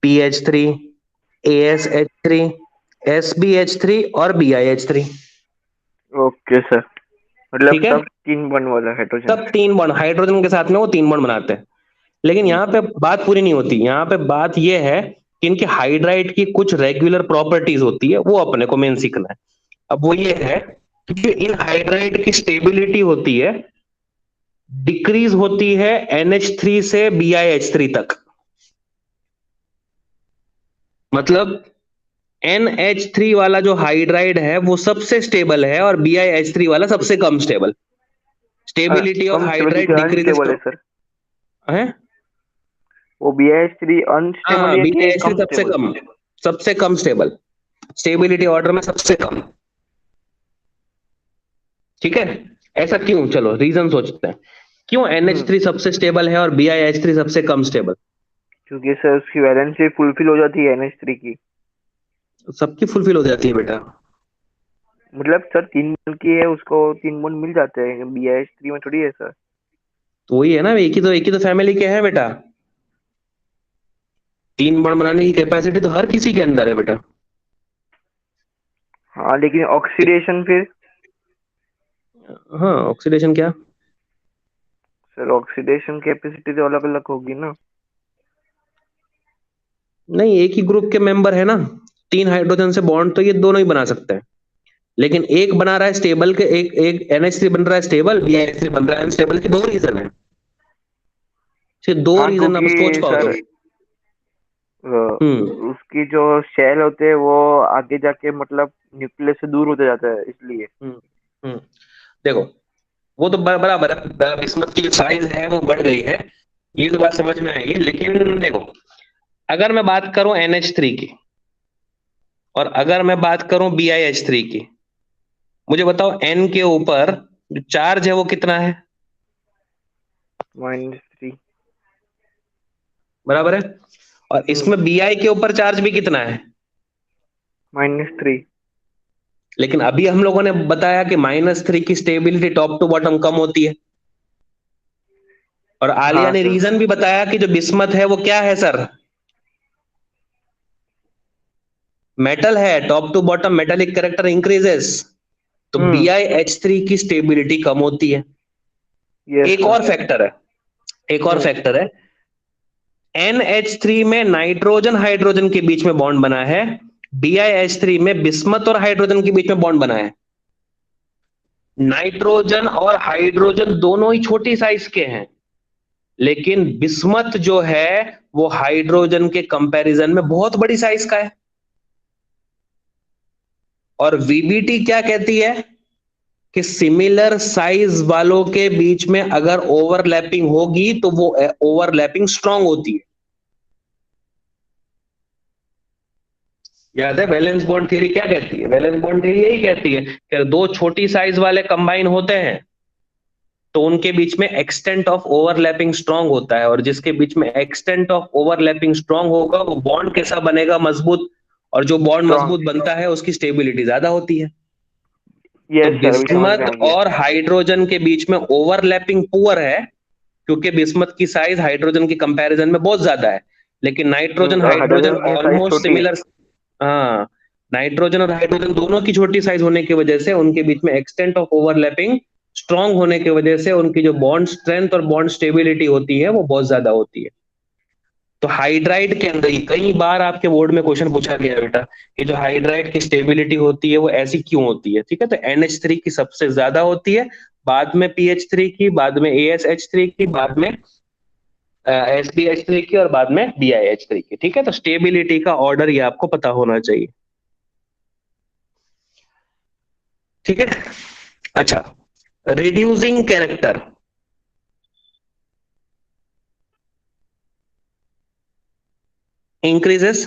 PH3, ASH3, SBH3 और BiH3। ओके सर, मतलब ठीक है, सब 3 बॉन्ड वाला हाइड्रोजन। सब 3 बॉन्ड हाइड्रोजन के साथ में वो 3 बॉन्ड बनाते हैं। लेकिन यहाँ पे बात पूरी नहीं होती, यहाँ पे बात ये है कि इनके हाइड्राइड की कुछ रेगुलर प्रॉपर्टीज होती है, वो अपने को मेन सीखना है। अब वो ये है कि इन हाइड्राइड की स्टेबिलिटी होती है, डिक्रीज होती है NH3 से BiH3 तक। मतलब NH3 वाला जो हाइड्राइड है वो सबसे स्टेबल है और BiH3 वाला सबसे कम stable. Stability of hydride decreases unstable है सर, है। वो BiH3 अनस्टेबल हाँ, है कि BiH3 कम सबसे स्टेबल? कम, सबसे कम स्टेबल, स्टेबिलिटी ऑर्डर में सबसे कम। ठीक है, ऐसा क्यों, चलो रीजन सोचते हैं, क्यों NH3 सबसे स्टेबल है और BiH3 सबसे कम स्टेबल? क्योंकि सर उसकी वैलेंसी फुलफिल हो जाती है NH3 की। सबकी फुलफिल हो जाती है बेटा। मतलब सर 3 बॉन्ड की है, उसको 3 बॉन्ड मिल जाते हैं, BiH3 में थोड़ी है सर। तो वही है ना, एक ही तो फैमिली के हैं बेटा। 3 बॉन्ड बनाने की कैपेसिटी तो हर किसी के अंदर है बेटा। हाँ, लेकिन ऑक्सीडेशन फिर? हाँ, ऑक्सीडेशन क्या? सर ऑक्सीडेशन कैपेसिटी तो अलग अलग होगी ना। नहीं, एक ही ग्रुप के मेंबर है ना, 3 हाइड्रोजन से बॉन्ड तो ये दोनों ही बना सकते हैं, लेकिन एक बना रहा है स्टेबल के, एक एक NH3 बन रहा है स्टेबल, BiH3 बन रहा है अनस्टेबल, के 2 रीजन है। सिर्फ दो हाँ, रीजन आप सोच पाओ तो। सर उसकी जो शेल होते हैं वो आगे जाके मतलब न्यूक्लियस से दूर होते जाता है इसलिए। हम्म देखो, वो तो बराबर है, बिस्मत की जो साइज है वो बढ़ गई है, ये तो बात समझ में आएगी। लेकिन देखो, अगर मैं बात करूं NH3 की और अगर मैं बात करूं BiH3 की, मुझे बताओ N के ऊपर जो चार्ज है वो कितना है? -3। बराबर है। और इसमें Bi के ऊपर चार्ज भी कितना है? -3। लेकिन अभी हम लोगों ने बताया कि -3 की स्टेबिलिटी टॉप टू बॉटम कम होती है। और आलिया हाँ ने सर। रीजन भी बताया कि जो बिस्मत है वो क्या है सर? मेटल है, top to bottom metallic character increases, तो BiH3 की स्टेबिलिटी कम होती है। यस एक सर। और फैक्टर है, एक और फैक्टर है, NH3 में नाइट्रोजन हाइड्रोजन के बीच में बॉन्ड बना है, BiH3 में बिस्मत और हाइड्रोजन के बीच में बॉन्ड बना है। नाइट्रोजन और हाइड्रोजन दोनों ही छोटी साइज के हैं, लेकिन बिस्मत जो है वो हाइड्रोजन के कंपैरिजन में बहुत बड़ी साइज का है। और VBT क्या कहती है कि सिमिलर साइज वालों के बीच में अगर ओवरलैपिंग होगी तो वो ओवरलैपिंग स्ट्रांग होती है। याद है वैलेंस बॉन्ड थ्योरी क्या कहती है? वैलेंस बॉन्ड थ्योरी यही कहती है कि दो छोटी साइज वाले कंबाइन होते हैं तो उनके बीच में एक्सटेंट ऑफ ओवरलैपिंग स्ट्रांग होता है, और जिसके बीच में एक्सटेंट ऑफ ओवरलैपिंग स्ट्रांग होगा वो बॉन्ड कैसा बनेगा? मजबूत। और जो बॉन्ड Strong। मजबूत बनता है उसकी स्टेबिलिटी ज्यादा होती है। तो यस सर, अभी समझ में बिस्मत आ गया। और हाइड्रोजन के बीच में ओवरलैपिंग पुअर है, क्योंकि बिस्मत की साइज हाइड्रोजन की कंपैरिजन में बहुत ज्यादा है। लेकिन नाइट्रोजन और हाइड्रोजन हाइड्रोजन की साइज ऑलमोस्ट छोटी है। सिमिलर। हाँ, नाइट्रोजन और हाइड्रोजन दोनों की छोटी साइज होने की वजह से उनके बीच में एक्सटेंट ऑफ ओवरलैपिंग स्ट्रांग होने की वजह से उनकी जो बॉन्ड स्ट्रेंथ और बॉन्ड स्टेबिलिटी होती है वो बहुत ज्यादा होती है। तो हाइड्राइड के अंदर ही कई बार आपके बोर्ड में क्वेश्चन पूछा गया बेटा कि जो हाइड्राइड की स्टेबिलिटी होती है वो ऐसी क्यों होती है? ठीक है, तो NH3 की सबसे ज्यादा होती है, बाद में PH3 की, बाद में ASH3 की, बाद में SBH3 की, और बाद में BiH3 की। ठीक है, तो स्टेबिलिटी का ऑर्डर ये आपको पता होना चाहिए। ठीक है, अच्छा, रिड्यूसिंग कैरेक्टर इंक्रीजेस।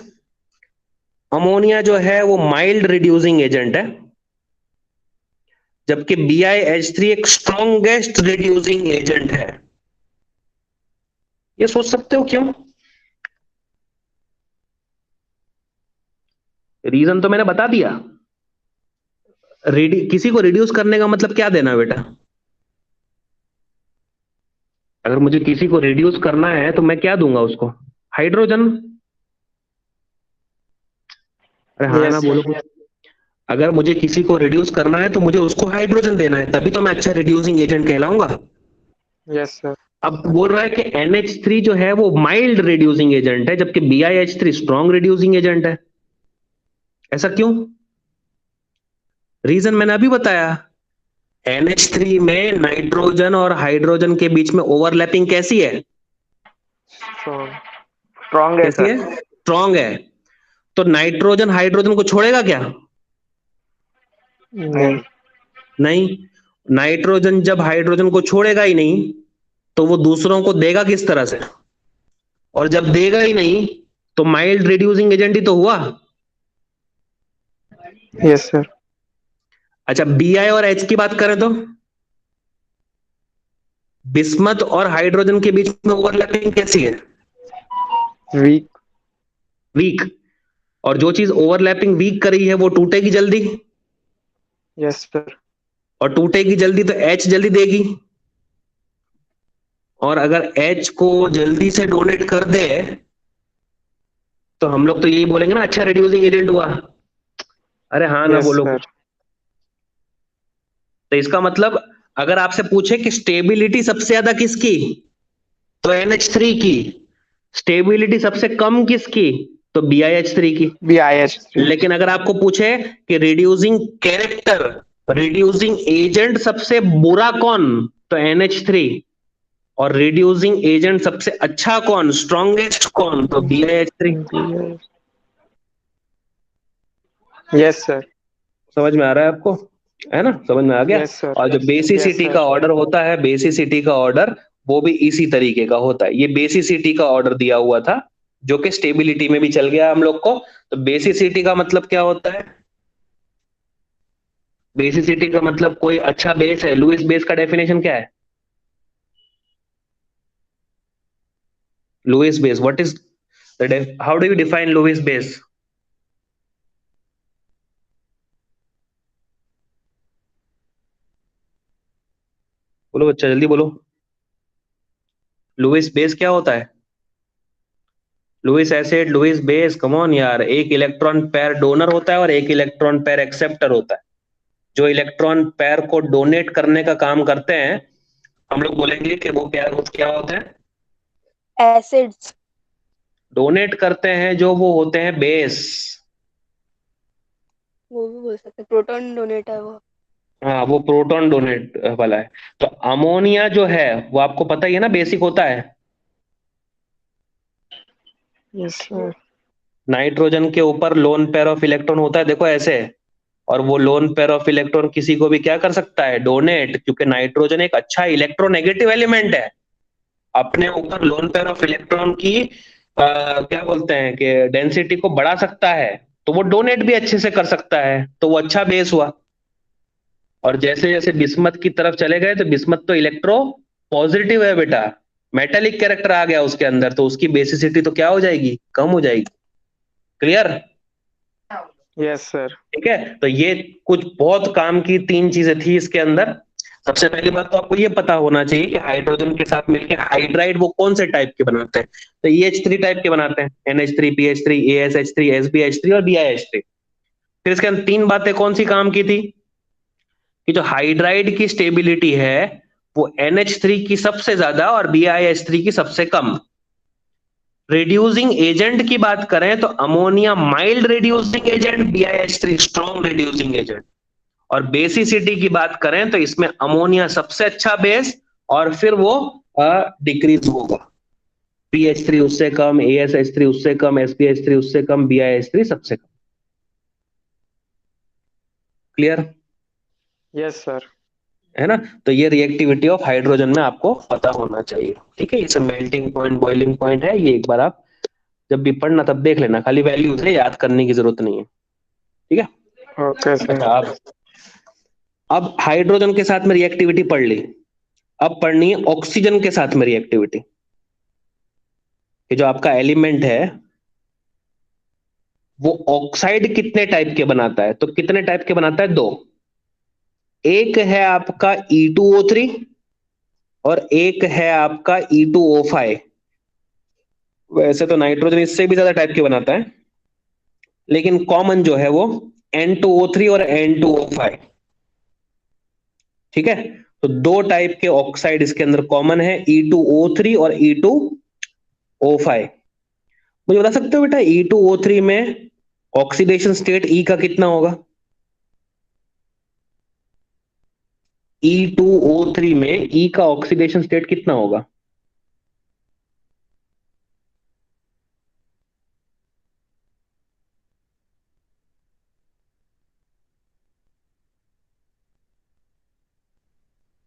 अमोनिया जो है वो माइल्ड रिड्यूसिंग एजेंट है, जबकि BiH3 एक स्ट्रॉन्गेस्ट रिड्यूसिंग एजेंट है। ये सोच सकते हो क्यों? रीजन तो मैंने बता दिया। किसी को रिड्यूस करने का मतलब क्या देना बेटा? अगर मुझे किसी को रिड्यूस करना है तो मैं क्या दूंगा उसको? हाइड्रोजन। अरे हाँ ना, बोलो कुछ। अगर मुझे किसी को रिड्यूस करना है तो मुझे उसको हाइड्रोजन देना है, तभी तो मैं अच्छा रिड्यूसिंग एजेंट कहलाऊंगा। Yes sir. अब बोल रहा है कि NH3 जो है वो माइल्ड रिड्यूसिंग एजेंट है, जबकि BiH3 स्ट्रॉन्ग रिड्यूसिंग एजेंट है। ऐसा क्यों? रीजन मैंने अभी बताया। NH3 में नाइट्रोजन और हाइड्रोजन के बीच में ओवरलैपिंग कैसी है? स्ट्रॉन्ग है कैसी सर। है? स्ट्रॉन्ग है। तो नाइट्रोजन हाइड्रोजन को छोड़ेगा क्या? नहीं। नहीं। नाइट्रोजन जब हाइड्रोजन को छोड़ेगा ही नहीं तो वो दूसरों को देगा किस तरह से? और जब देगा ही नहीं तो माइल्ड रिड्यूसिंग एजेंट ही तो हुआ। Yes sir. अच्छा, Bi और H की बात करें तो बिस्मत और हाइड्रोजन के बीच में ओवरलैपिंग कैसी है? वीक। वीक। और जो चीज ओवरलैपिंग वीक कर रही है वो टूटेगी जल्दी, यस सर। और टूटेगी जल्दी तो H जल्दी देगी। और अगर H को जल्दी से डोनेट कर दे तो हम लोग तो यही बोलेंगे ना, अच्छा रिड्यूसिंग एजेंट हुआ। अरे हाँ ना, यस बोलो सर। कुछ। तो इसका मतलब अगर आपसे पूछे कि स्टेबिलिटी सबसे ज्यादा किसकी, तो NH3 की। स्टेबिलिटी सबसे कम किसकी, तो BiH3 की। BiH3। लेकिन अगर आपको पूछे कि रिड्यूसिंग कैरेक्टर, रिड्यूसिंग एजेंट सबसे बुरा कौन, तो NH3। और रिड्यूसिंग एजेंट सबसे अच्छा कौन, स्ट्रॉन्गेस्ट कौन, तो BiH3। Yes, sir. समझ में आ रहा है आपको, है ना, समझ में आ गया। Yes, sir. और जो Yes, बेसिसिटी sir. का ऑर्डर होता है, बेसिसिटी का ऑर्डर वो भी इसी तरीके का होता है। ये बेसिसिटी का ऑर्डर दिया हुआ था जो कि स्टेबिलिटी में भी चल गया हम लोग को। तो बेसिसिटी का मतलब क्या होता है, बेसिसिटी का मतलब कोई अच्छा बेस है। लुईस बेस का डेफिनेशन क्या है, Lewis base, what is how do you define Lewis base? बोलो बच्चा, जल्दी बोलो, लुईस बेस क्या होता है? Lewis acid, Lewis base, come on यार। एक इलेक्ट्रॉन पेयर डोनर होता है और एक इलेक्ट्रॉन पेयर एक्सेप्टर होता है। जो इलेक्ट्रॉन पेयर को डोनेट करने का काम करते हैं, हम लोग बोलेंगे कि वो पेयर क्या होते हैं, एसिड्स। डोनेट करते हैं जो, वो होते हैं बेस। वो भी बोल सकते हैं, प्रोटॉन डोनेट है वो। हाँ, वो प्रोटॉन डोनेट वाला है। तो अमोनिया जो है वो आपको पता ही है ना, बेसिक होता है। Yes, sir. नाइट्रोजन के ऊपर लोन पेयर ऑफ इलेक्ट्रॉन होता है, देखो ऐसे। और वो लोन पेयर ऑफ इलेक्ट्रॉन किसी को भी क्या कर सकता है, डोनेट, क्योंकि नाइट्रोजन एक अच्छा इलेक्ट्रोनेगेटिव एलिमेंट है। अपने ऊपर लोन पेयर ऑफ इलेक्ट्रॉन की क्या बोलते हैं कि डेंसिटी को बढ़ा सकता है, तो वो डोनेट भी अच्छे से कर सकता है, तो वो अच्छा बेस हुआ। और जैसे जैसे बिस्मथ की तरफ चले गए, तो बिस्मथ तो इलेक्ट्रो पॉजिटिव है बेटा, मेटेलिक कैरेक्टर आ गया उसके अंदर, तो उसकी बेसिसिटी तो क्या हो जाएगी, कम हो जाएगी। क्लियर? Yes, sir. ठीक है, तो ये कुछ बहुत काम की 3 चीजें थी इसके अंदर। सबसे पहली बात तो आपको ये पता होना चाहिए कि हाइड्रोजन के साथ मिलकर हाइड्राइड वो कौन से टाइप के बनाते हैं। तो EH3 टाइप के बनाते हैं, NH3, PH3, ASH3, SbH3 और BiH3। फिर इसके अंदर 3 बातें कौन सी काम की थी, कि जो हाइड्राइड की स्टेबिलिटी है वो NH3 की सबसे ज्यादा और BiH3 की सबसे कम। रिड्यूसिंग एजेंट की बात करें तो ammonia mild reducing agent, BiH3 strong reducing agent. और बेसिसिटी की बात करें तो इसमें अमोनिया सबसे अच्छा बेस, और फिर वो डिक्रीज होगा। PH3 उससे कम, ASH3 उससे कम, SbH3 उससे कम, BiH3 सबसे कम। क्लियर? Yes, sir. है ना। तो ये रिएक्टिविटी ऑफ हाइड्रोजन में आपको पता होना चाहिए। ठीक है, ये मेल्टिंग पॉइंट, बॉइलिंग पॉइंट है, ये एक बार आप जब भी पढ़ना तब देख लेना, खाली वैल्यूज है, याद करने की जरूरत नहीं है। ठीक है। Okay, sir. अच्छा, अब हाइड्रोजन के साथ में रिएक्टिविटी पढ़ ली, अब पढ़नी है ऑक्सीजन के साथ में रिएक्टिविटी। कि जो आपका एलिमेंट है वो ऑक्साइड कितने टाइप के बनाता है, तो कितने टाइप के बनाता है, 2। एक है आपका E2O3 और एक है आपका E2O5। वैसे तो नाइट्रोजन इससे भी ज्यादा टाइप के बनाता है, लेकिन कॉमन जो है वो N2O3 और N2O5। ठीक है, तो 2 टाइप के ऑक्साइड इसके अंदर कॉमन है, E2O3 और E2O5। मुझे बता सकते हो बेटा E2O3 में ऑक्सीडेशन स्टेट E का कितना होगा? E2O3 में E का ऑक्सीडेशन स्टेट कितना होगा?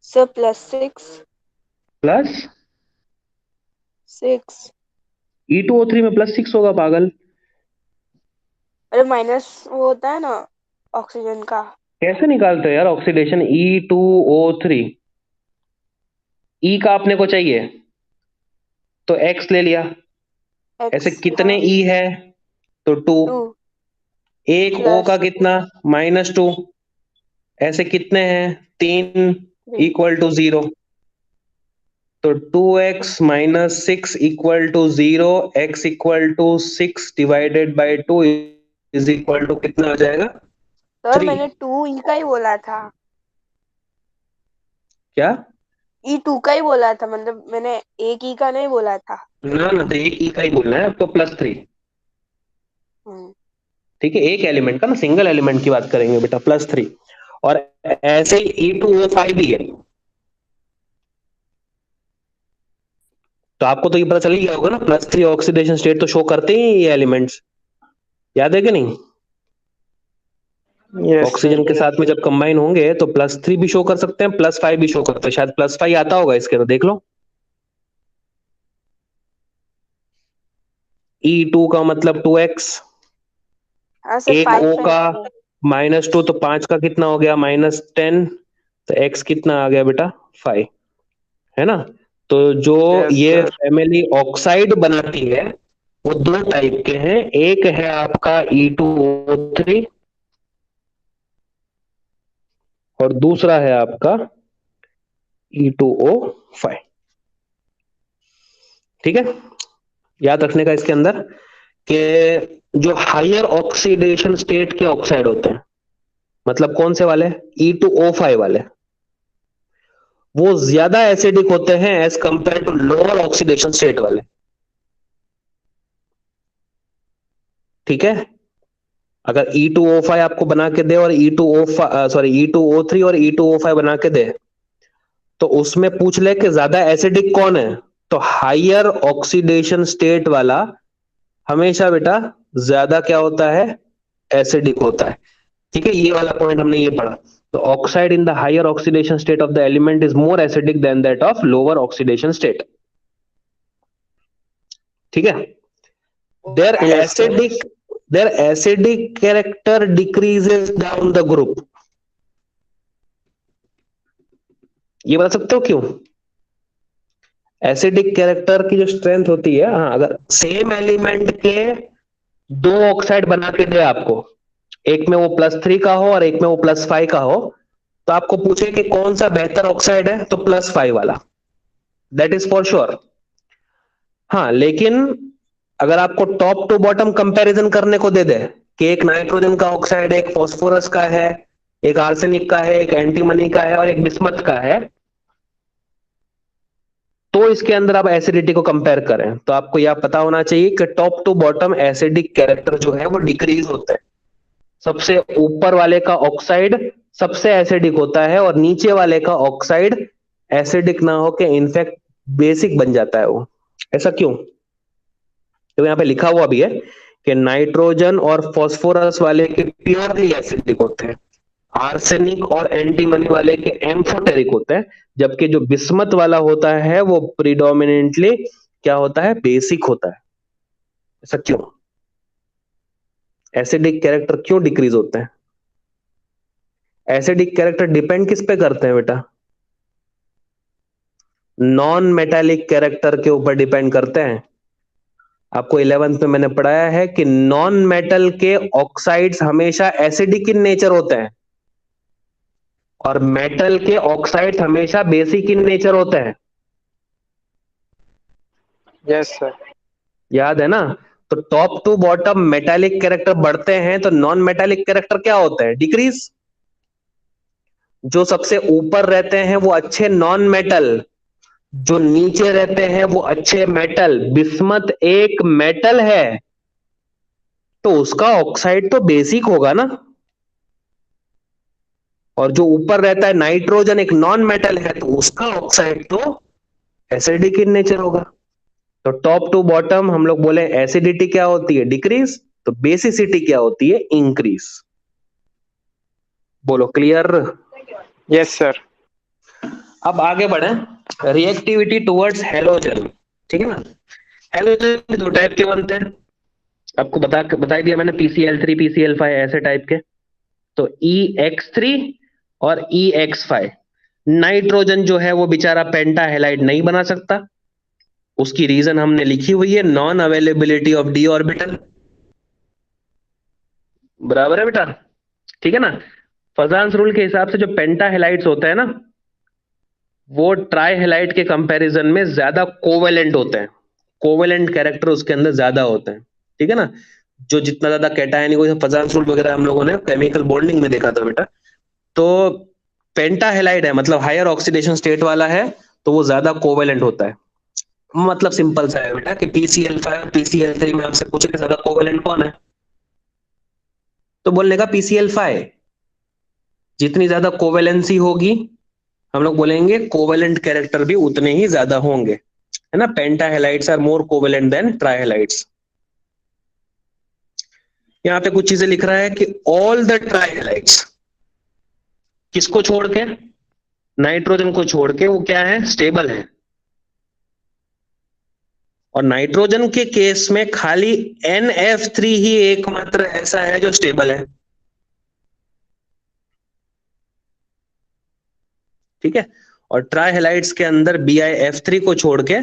सर +6। प्लस +6। E2O3 में +6 होगा पागल। अरे माइनस वो होता है ना ऑक्सीजन का। कैसे निकालते हो यार ऑक्सीडेशन E2O3? E का अपने को चाहिए तो X ले लिया। ऐसे X। कितने E है, तो 2। 2 एक O प्लस का कितना, -2। ऐसे कितने हैं, 3 इक्वल टू 0। तो 2x - 6 equal to 0, x equal to 6 divided by 2 is equal to कितना हो जाएगा, सर 3। मैंने 2 ई का ही बोला था। क्या? E2 का ही बोला था, मतलब मैंने एक ई का नहीं बोला था। ना ना, तो एक E का ही बोलना है आपको, +3। हम्म। ठीक है, एक एलिमेंट का ना, सिंगल एलिमेंट की बात करेंगे बेटा, +3। और ऐसे ही E2O5 भी है। तो आपको तो ये पता चल ही गया होगा ना, +3 ऑक्सीडेशन स्टेट तो शो करते ही ये एलिमेंट्स, याद है कि नहीं? Yes, oxygen sir. के साथ में जब कंबाइन होंगे तो +3 भी शो कर सकते हैं, +5 भी शो करते हैं, शायद +5 आता होगा इसके अंदर, देख लो। E2 का मतलब 2x, हाँ सर, एक 5 O है। का -2 तो 5 का कितना हो गया, -10, तो x कितना आ गया बेटा, 5, है ना? तो जो Yes, ये sir. फैमिली ऑक्साइड बनाती है वो दो टाइप के हैं, एक है आपका E2O3 और दूसरा है आपका E2O5। ठीक है, याद रखने का इसके अंदर कि जो हायर ऑक्सीडेशन स्टेट के ऑक्साइड होते हैं, मतलब कौन से वाले, E2O5 वाले, वो ज्यादा एसिडिक होते हैं as compared to lower oxidation state वाले। ठीक है, अगर E2O5 आपको बना के दे और E2O3 और E2O5 बना के दे तो उसमें पूछ ले कि ज्यादा एसिडिक कौन है, तो हायर ऑक्सीडेशन स्टेट वाला हमेशा बेटा ज्यादा क्या होता है, एसिडिक होता है। ठीक है, ये वाला पॉइंट हमने ये पढ़ा। तो oxide in the higher oxidation state of the element is more acidic than that of lower oxidation state. ठीक है, there Yes, sir. acidic character decreases down the group। ये बता सकते हो क्यों? एसिडिक कैरेक्टर की जो स्ट्रेंथ होती है, हाँ, अगर सेम एलिमेंट के दो ऑक्साइड बना के दे आपको, एक में वो +3 का हो और एक में वो +5 का हो, तो आपको पूछे कि कौन सा बेहतर ऑक्साइड है, तो +5 वाला, दैट इज फॉर श्योर। हाँ, लेकिन अगर आपको टॉप टू बॉटम कंपैरिजन करने को दे दे कि एक नाइट्रोजन का ऑक्साइड, एक फास्फोरस का है, एक आर्सेनिक का है, एक एंटीमनी का है और एक बिस्मथ का है, तो इसके अंदर आप एसिडिटी को कंपेयर करें तो आपको यह पता होना चाहिए कि top to bottom acidic character जो है वो डिक्रीज होता है। सबसे ऊपर वाले का ऑक्साइड सबसे एसिडिक होता है और नीचे वाले का ऑक्साइड एसिडिक ना होकर इनफैक्ट बेसिक बन जाता है वो। ऐसा क्यों? तो यहाँ पे लिखा हुआ भी है कि नाइट्रोजन और फास्फोरस वाले के प्योरली एसिडिक होते हैं, आर्सेनिक और एंटीमनी वाले के एम्फोटेरिक होते हैं, जबकि जो बिस्मथ वाला होता है वो प्रीडोमिनेंटली क्या होता है, बेसिक होता है। ऐसा क्यों? एसिडिक कैरेक्टर क्यों डिक्रीज होते हैं? एसिडिक कैरेक्टर डिपेंड किस पे करते हैं बेटा? नॉन मेटालिक कैरेक्टर के ऊपर डिपेंड करते हैं। आपको 11th में मैंने पढ़ाया है कि नॉन मेटल के ऑक्साइड्स हमेशा एसिडिक इन नेचर होते हैं और मेटल के ऑक्साइड्स हमेशा बेसिक इन नेचर होते हैं। Yes, sir. याद है ना? तो top to bottom metallic character बढ़ते हैं तो नॉन मेटालिक कैरेक्टर क्या होते हैं, डिक्रीज। जो सबसे ऊपर रहते हैं वो अच्छे नॉन मेटल, जो नीचे रहते हैं वो अच्छे मेटल। बिस्मथ एक मेटल है तो उसका ऑक्साइड तो बेसिक होगा ना, और जो ऊपर रहता है नाइट्रोजन एक नॉन मेटल है तो उसका ऑक्साइड तो एसिडिक इन नेचर होगा। तो टॉप टू बॉटम हम लोग बोले एसिडिटी क्या होती है, डिक्रीज, तो बेसिसिटी क्या होती है, इंक्रीज। बोलो क्लियर? Yes, sir. अब आगे बढ़े, रिएक्टिविटी टुवर्ड्स हेलोजन। ठीक है ना, हेलोजन दो टाइप के बनते हैं, आपको बता दिया मैंने, PCl3 PCl5 ऐसे टाइप के। तो EX3 और EX5। नाइट्रोजन जो है वो बेचारा पेंटा हेलाइड नहीं बना सकता, उसकी रीजन हमने लिखी हुई है, non availability of D orbital. बराबर है बेटा? ठीक है ना, फजान्स रूल के हिसाब से जो पेंटा हेलाइड्स होते हैं ना वो ट्राई हेलाइड के कंपैरिजन में ज्यादा कोवेलेंट होते हैं, कोवेलेंट कैरेक्टर उसके अंदर ज्यादा होते हैं। ठीक है ना, जो जितना ज्यादा कैटायन को, फजान्स रूल वगैरह हम लोगों ने केमिकल बॉन्डिंग में देखा था बेटा। तो पेंटा हेलाइड है मतलब हायर ऑक्सीडेशन स्टेट वाला है तो वो ज्यादा कोवेलेंट होता है। मतलब सिंपल सा है बेटा कि PCl5 और PCl3 में आपसे पूछे कि ज्यादा कोवेलेंट कौन है, तो बोलने का PCl5। जितनी ज्यादा कोवेलेंसी होगी हम लोग बोलेंगे कोवेलेंट कैरेक्टर भी उतने ही ज्यादा होंगे। है ना। पेंटाहेलाइड्स आर मोर कोवेलेंट देन ट्राइहेलाइड्स। यहाँ पे कुछ चीजें लिख रहा है कि ऑल द ट्राइहेलाइड्स, किसको छोड़ के, नाइट्रोजन को छोड़ के, वो क्या है, स्टेबल है। और नाइट्रोजन के केस में खाली NF3 ही एकमात्र ऐसा है जो स्टेबल है। ठीक है। और ट्राइहेलाइड्स के अंदर BiF3 को छोड़ के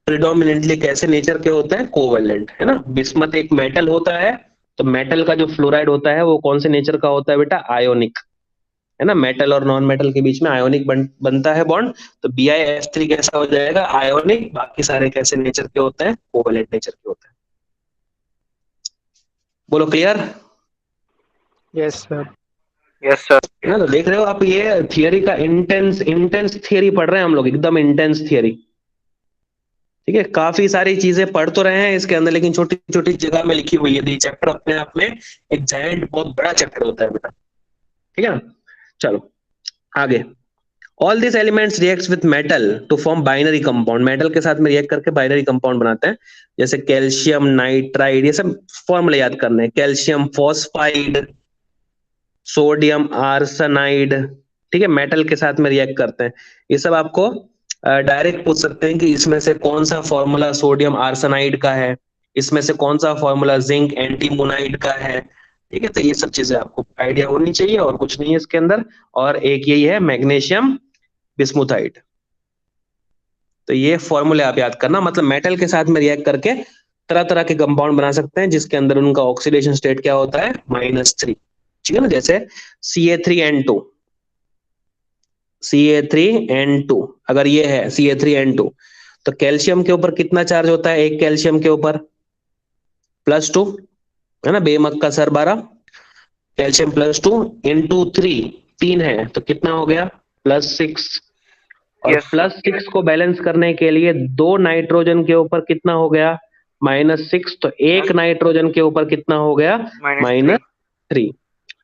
प्रिडोमिनेंटली कैसे नेचर के होते हैं, कोवेलेंट, है ना। बिस्मथ एक मेटल होता है, तो मेटल का जो फ्लोराइड होता है वो कौन से नेचर का होता है बेटा, आयोनिक, है ना। मेटल और नॉन मेटल के बीच में आयोनिक बनता है बॉन्ड, तो BiF3 कैसा हो जाएगा, आयोनिक। बाकी सारे कैसे नेचर के होते हैं, कोवेलेंट नेचर के होते हैं। बोलो clear. Yes, sir. Yes sir. है ना। तो देख रहे हो आप, ये थियरी का इंटेंस थियरी पढ़ रहे हैं हम लोग, एकदम इंटेंस थियरी। ठीक है। काफी सारी चीजें पढ़ तो रहे हैं इसके अंदर, लेकिन छोटी छोटी जगह में लिखी हुई है। ये चैप्टर अपने आप में एक जायंट, बहुत बड़ा चैप्टर होता है बेटा। ठीक है ना। चलो आगे। All this elements reacts with metal to form binary compound. Metal के साथ में रिएक्ट करके बाइनरी कंपाउंड बनाते हैं, जैसे कैल्शियम नाइट्राइड, ये सब फॉर्मूले याद करने हैं। कैल्शियम फॉस्फाइड, सोडियम आर्सेनाइड, ठीक है, मेटल के साथ में रिएक्ट करते हैं। ये सब आपको डायरेक्ट पूछ सकते हैं कि इसमें से कौन सा फॉर्मूला सोडियम आर्सेनाइड का है, इसमें से कौन सा फॉर्मूला जिंक एंटीमोनाइड का है। ठीक है। तो ये सब चीजें आपको आइडिया होनी चाहिए, और कुछ नहीं है इसके अंदर। और एक यही है मैग्नीशियम बिस्मुथाइड। तो ये फॉर्मूले आप याद करना, मतलब मेटल के साथ में रिएक्ट करके तरह तरह के कंपाउंड बना सकते हैं, जिसके अंदर उनका ऑक्सीडेशन स्टेट क्या होता है, -3। ठीक है ना। जैसे Ca3N2, Ca3N2, अगर ये है Ca3N2, तो कैल्शियम के ऊपर कितना चार्ज होता है, एक कैल्शियम के ऊपर +2, है ना। बेमक का सर 12, कैल्शियम +2 × 3, 3 है, तो कितना हो गया, +6। और Yes. +6 को बैलेंस करने के लिए 2 नाइट्रोजन के ऊपर कितना हो गया, -6, तो एक नाइट्रोजन के ऊपर कितना हो गया, -3।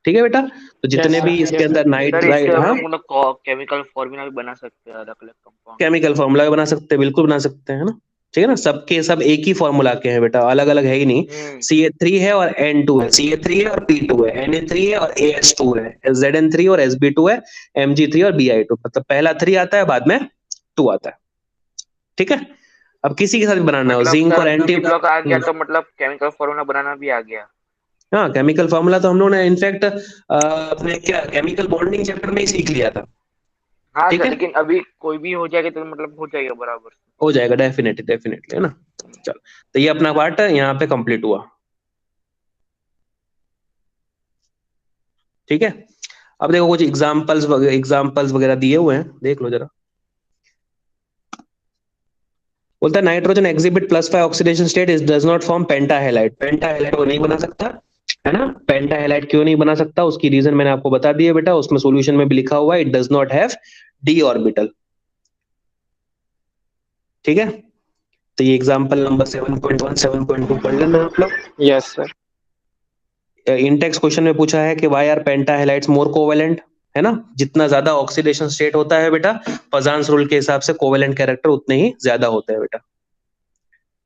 ठीक है बेटा। तो जितने Yes, भी sir. इसके Yes, अंदर सर नाइट्राइड, इससे हम हाँ, लोग मतलब केमिकल फॉर्मूला भी बना सकते हैं, अलग अलग कंपाउंड। केमिकल फॉर्मूला बना सकते हैं, बिल्कुल बना सकते हैं, है ना। ठीक है ना। सबके सब एक ही फॉर्मूला के हैं बेटा, अलग अलग है ही नहीं। Ca3 है और N2 है, Ca3 है और P2 है, Na3 है और AS2 है, Zn3 और Sb2 है, Mg3 और Bi2। मतलब पहला 3 आता है, बाद में 2 आता है। ठीक है। अब किसी के साथ भी बनाना हो, मतलब जिंक और सर एंटी, पी ब्लॉक आ गया तो मतलब केमिकल फॉर्मूला बनाना भी आ गया। हाँ, केमिकल फॉर्मूला तो हम लोगों ने इनफैक्ट अपने क्या केमिकल बॉन्डिंग चैप्टर में ही सीख लिया था। हाँ ठीक सर, है, लेकिन अभी कोई भी हो जाएगा तो मतलब हो जाएगा बराबर। हो जाएगा, डेफिनेटली डेफिनेटली, है ना। चलो, तो ये अपना पार्ट यहाँ पे कंप्लीट हुआ। ठीक है। अब देखो कुछ एग्जाम्पल्स वगैरह दिए हुए हैं, देख लो जरा। बोलता है nitrogen exhibit +5 oxidation state is does not form pentahalide. Pentahalide वो नहीं बना सकता, है ना। पेंटाहेलाइड क्यों नहीं बना सकता, उसकी रीजन मैंने आपको बता दी है बेटा, उसमें सॉल्यूशन में भी लिखा हुआ है, it does not have d orbital. ठीक है। तो ये एग्जांपल नंबर 7.1 7.2 पढ़ लेना आप लोग। Yes, sir. इंटेक्स क्वेश्चन में पूछा है कि व्हाई आर पेंटाहेलाइड्स मोर कोवेलेंट, है ना। जितना ज्यादा ऑक्सीडेशन स्टेट होता है बेटा, पजांस रूल के हिसाब से कोवेलेंट कैरेक्टर उतने ही ज्यादा होते हैं बेटा।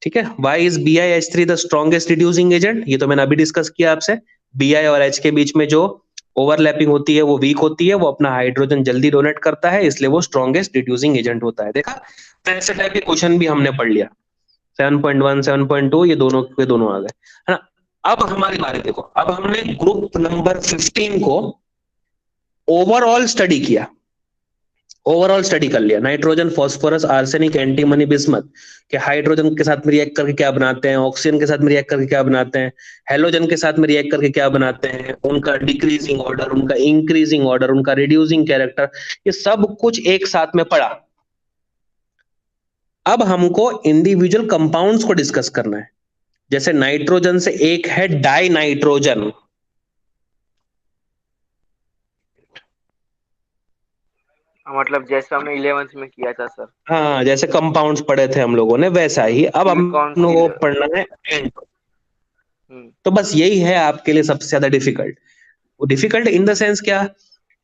ठीक है। Why is BiH3 the strongest reducing agent, ये तो मैंने अभी डिस्कस किया आपसे। Bi और H के बीच में जो ओवरलैपिंग होती है वो वीक होती है, वो अपना हाइड्रोजन जल्दी डोनेट करता है, इसलिए वो स्ट्रॉन्गेस्ट रिड्यूसिंग एजेंट होता है। देखा, तो ऐसे टाइप के क्वेश्चन भी हमने पढ़ लिया। 7.1 7.2 ये दोनों के दोनों आ गए, है ना। अब हमारी बारी देखो, अब हमने ग्रुप नंबर 15 को ओवरऑल स्टडी किया, ओवरऑल स्टडी कर लिया। Nitrogen, phosphorus, arsenic, antimony, bismuth के हाइड्रोजन के साथ में रिएक्ट करके क्या बनाते हैं, ऑक्सीजन के साथ में रिएक्ट करके क्या बनाते हैं, हेलोजन के साथ में रिएक्ट करके क्या बनाते हैं, उनका डिक्रीजिंग ऑर्डर, उनका इंक्रीजिंग ऑर्डर, उनका रिड्यूसिंग कैरेक्टर, ये सब कुछ एक साथ में पढ़ा। अब हमको इंडिविजुअल कंपाउंड्स को डिस्कस करना है। जैसे नाइट्रोजन से एक है डाई नाइट्रोजन, मतलब जैसे हमने 11th में किया था सर। हाँ, जैसे कंपाउंड्स पढ़े थे हम लोगों ने वैसा ही अब हम सिलिकॉन लोगों को स्टील। पढ़ना है एंड। तो बस यही है आपके लिए सबसे ज्यादा डिफिकल्ट। वो डिफिकल्ट इन द सेंस क्या,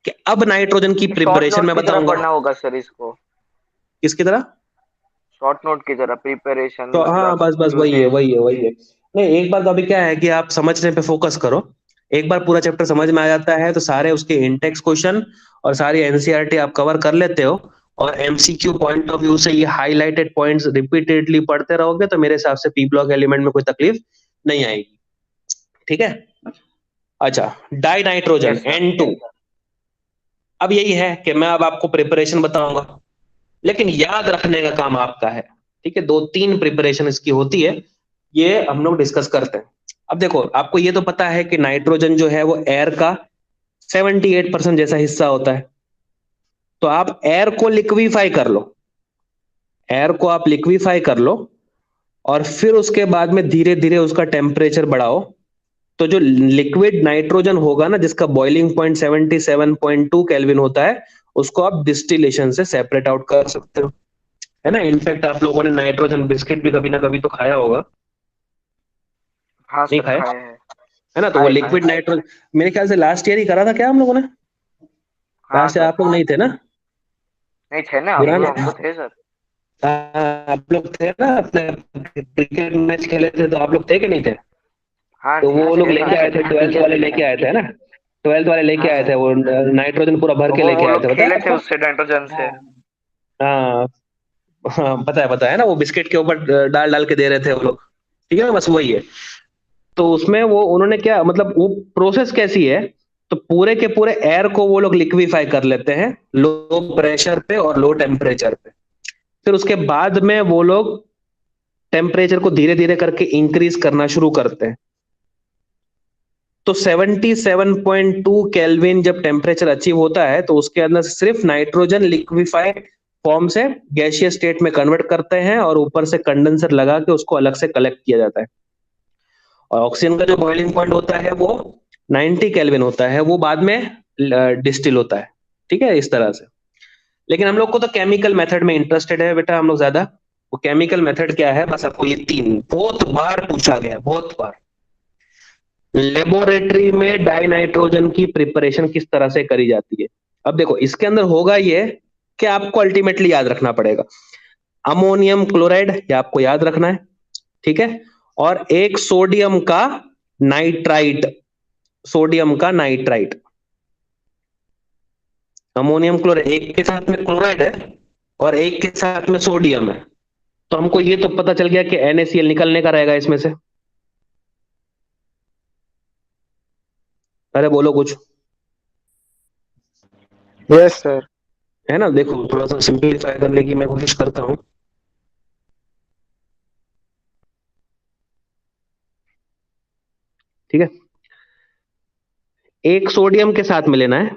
कि अब नाइट्रोजन की शॉर्ट प्रिपरेशन नोट्स मैं की तरह बताऊंगा। पढ़ना होगा सर इसको। किसकी तरह? शॉर्ट नोट की तरह प्रिपरेशन तो हाँ, मतलब बस बस वही है, वही है, वही है। नहीं, एक बार तो अभी क्या है कि आप समझने पे फोकस करो। एक बार पूरा चैप्टर समझ में आ जाता है तो सारे उसके इंटेक्स क्वेश्चन और सारी एनसीईआरटी आप कवर कर लेते हो, और एमसीक्यू पॉइंट ऑफ व्यू से ये हाईलाइटेड पॉइंट्स रिपीटेडली पढ़ते रहोगे तो मेरे हिसाब से पी ब्लॉक एलिमेंट में कोई तकलीफ नहीं आएगी। ठीक है। अच्छा, die nitrogen yes sir. N2। अब यही है कि मैं अब आपको प्रिपरेशन बताऊंगा, लेकिन याद रखने का काम आपका है। ठीक है, 2-3 प्रिपरेशन इसकी होती है, ये हम लोग डिस्कस करते हैं। अब देखो, आपको ये तो पता है कि नाइट्रोजन जो है वो एयर का 78% जैसा हिस्सा होता है। तो आप एयर को लिक्विफाई कर लो, एयर को आप लिक्विफाई कर लो, और फिर उसके बाद में धीरे धीरे उसका टेम्परेचर बढ़ाओ। तो जो लिक्विड नाइट्रोजन होगा ना, जिसका बॉइलिंग पॉइंट 77.2 केल्विन होता है, उसको आप डिस्टिलेशन से सेपरेट आउट कर सकते हो, है ना। इनफैक्ट आप लोगों ने नाइट्रोजन बिस्किट भी कभी ना कभी तो खाया होगा, हाँ नहीं सर, खाया, खाए हैं। है ना। तो वो खाए खाए। लिक्विड नाइट्रोजन मेरे ख्याल से लास्ट ईयर ही करा था क्या हम लोगों ने? हाँ लास्ट ईयर सर। आप लोग नहीं थे ना? नहीं थे ना, बुरा हम नहीं, तो थे सर। आप लोग थे ना, अपने क्रिकेट मैच खेले थे तो आप लोग थे कि नहीं थे? हाँ तो वो लोग थे ना लेके आए सर। थे, 12th वाले लेके आए थे ना, 12th वाले लेके हाँ आए थे, सर। वो नाइट्रोजन पूरा भर के वो लेके आए लोग थे, बताया खेले थे आपको? उससे नाइट्रोजन से। हाँ हाँ, पता है ना, वो बिस्किट के ऊपर डाल डाल के दे रहे थे वो लोग। ठीक है ना, बस वही है। तो उसमें वो उन्होंने क्या, मतलब वो प्रोसेस कैसी है, तो पूरे के पूरे एयर को वो लोग लिक्विफाई कर लेते हैं लो प्रेशर पे और लो टेम्परेचर पे। फिर उसके बाद में वो लोग टेम्परेचर को धीरे धीरे करके इंक्रीज करना शुरू करते हैं। तो 77.2 केल्विन जब टेम्परेचर अचीव होता है तो उसके अंदर सिर्फ नाइट्रोजन लिक्विफाइड फॉर्म से गैसियस स्टेट में कन्वर्ट करते हैं, और ऊपर से कंडेंसर लगा के उसको अलग से कलेक्ट किया जाता है। और ऑक्सीजन का जो बॉइलिंग पॉइंट होता है वो 90 केल्विन होता है, वो बाद में डिस्टिल होता है। ठीक है, इस तरह से। लेकिन हम लोग को तो केमिकल मेथड में इंटरेस्टेड है बेटा, हम लोग ज्यादा। वो केमिकल मेथड क्या है, बस आपको ये 3 बहुत बार पूछा गया है, बहुत बार। लेबोरेटरी में डाई नाइट्रोजन की प्रिपरेशन किस तरह से करी जाती है। अब देखो, इसके अंदर होगा ये कि आपको अल्टीमेटली याद रखना पड़ेगा, अमोनियम क्लोराइड, ये आपको याद रखना है। ठीक है, और एक सोडियम का नाइट्राइट, सोडियम का नाइट्राइट। अमोनियम क्लोराइड एक के साथ में क्लोराइड है और एक के साथ में सोडियम है, तो हमको ये तो पता चल गया कि NaCl निकलने का रहेगा इसमें से। अरे बोलो कुछ, Yes, sir. है ना। देखो, थोड़ा सा सिंपलीफाई करने की मैं कोशिश करता हूं। ठीक है, एक सोडियम के साथ में लेना है,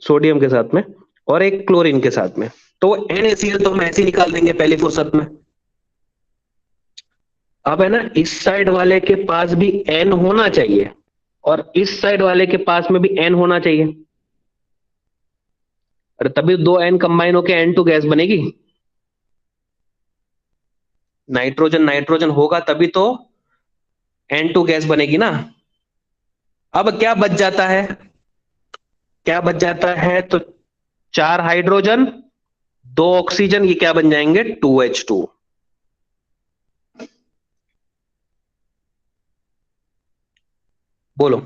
सोडियम के साथ में, और एक क्लोरीन के साथ में। तो NaCl तो हम ऐसे ही निकाल देंगे पहली फुर्सत में। अब है ना, इस साइड वाले के पास भी N होना चाहिए और इस साइड वाले के पास में भी N होना चाहिए। अरे तभी 2 N कंबाइन होके N2 गैस बनेगी। नाइट्रोजन नाइट्रोजन होगा तभी तो N2 गैस बनेगी ना। अब क्या बच जाता है, क्या बच जाता है, तो 4 हाइड्रोजन 2 ऑक्सीजन, ये क्या बन जाएंगे, 2H2। बोलो,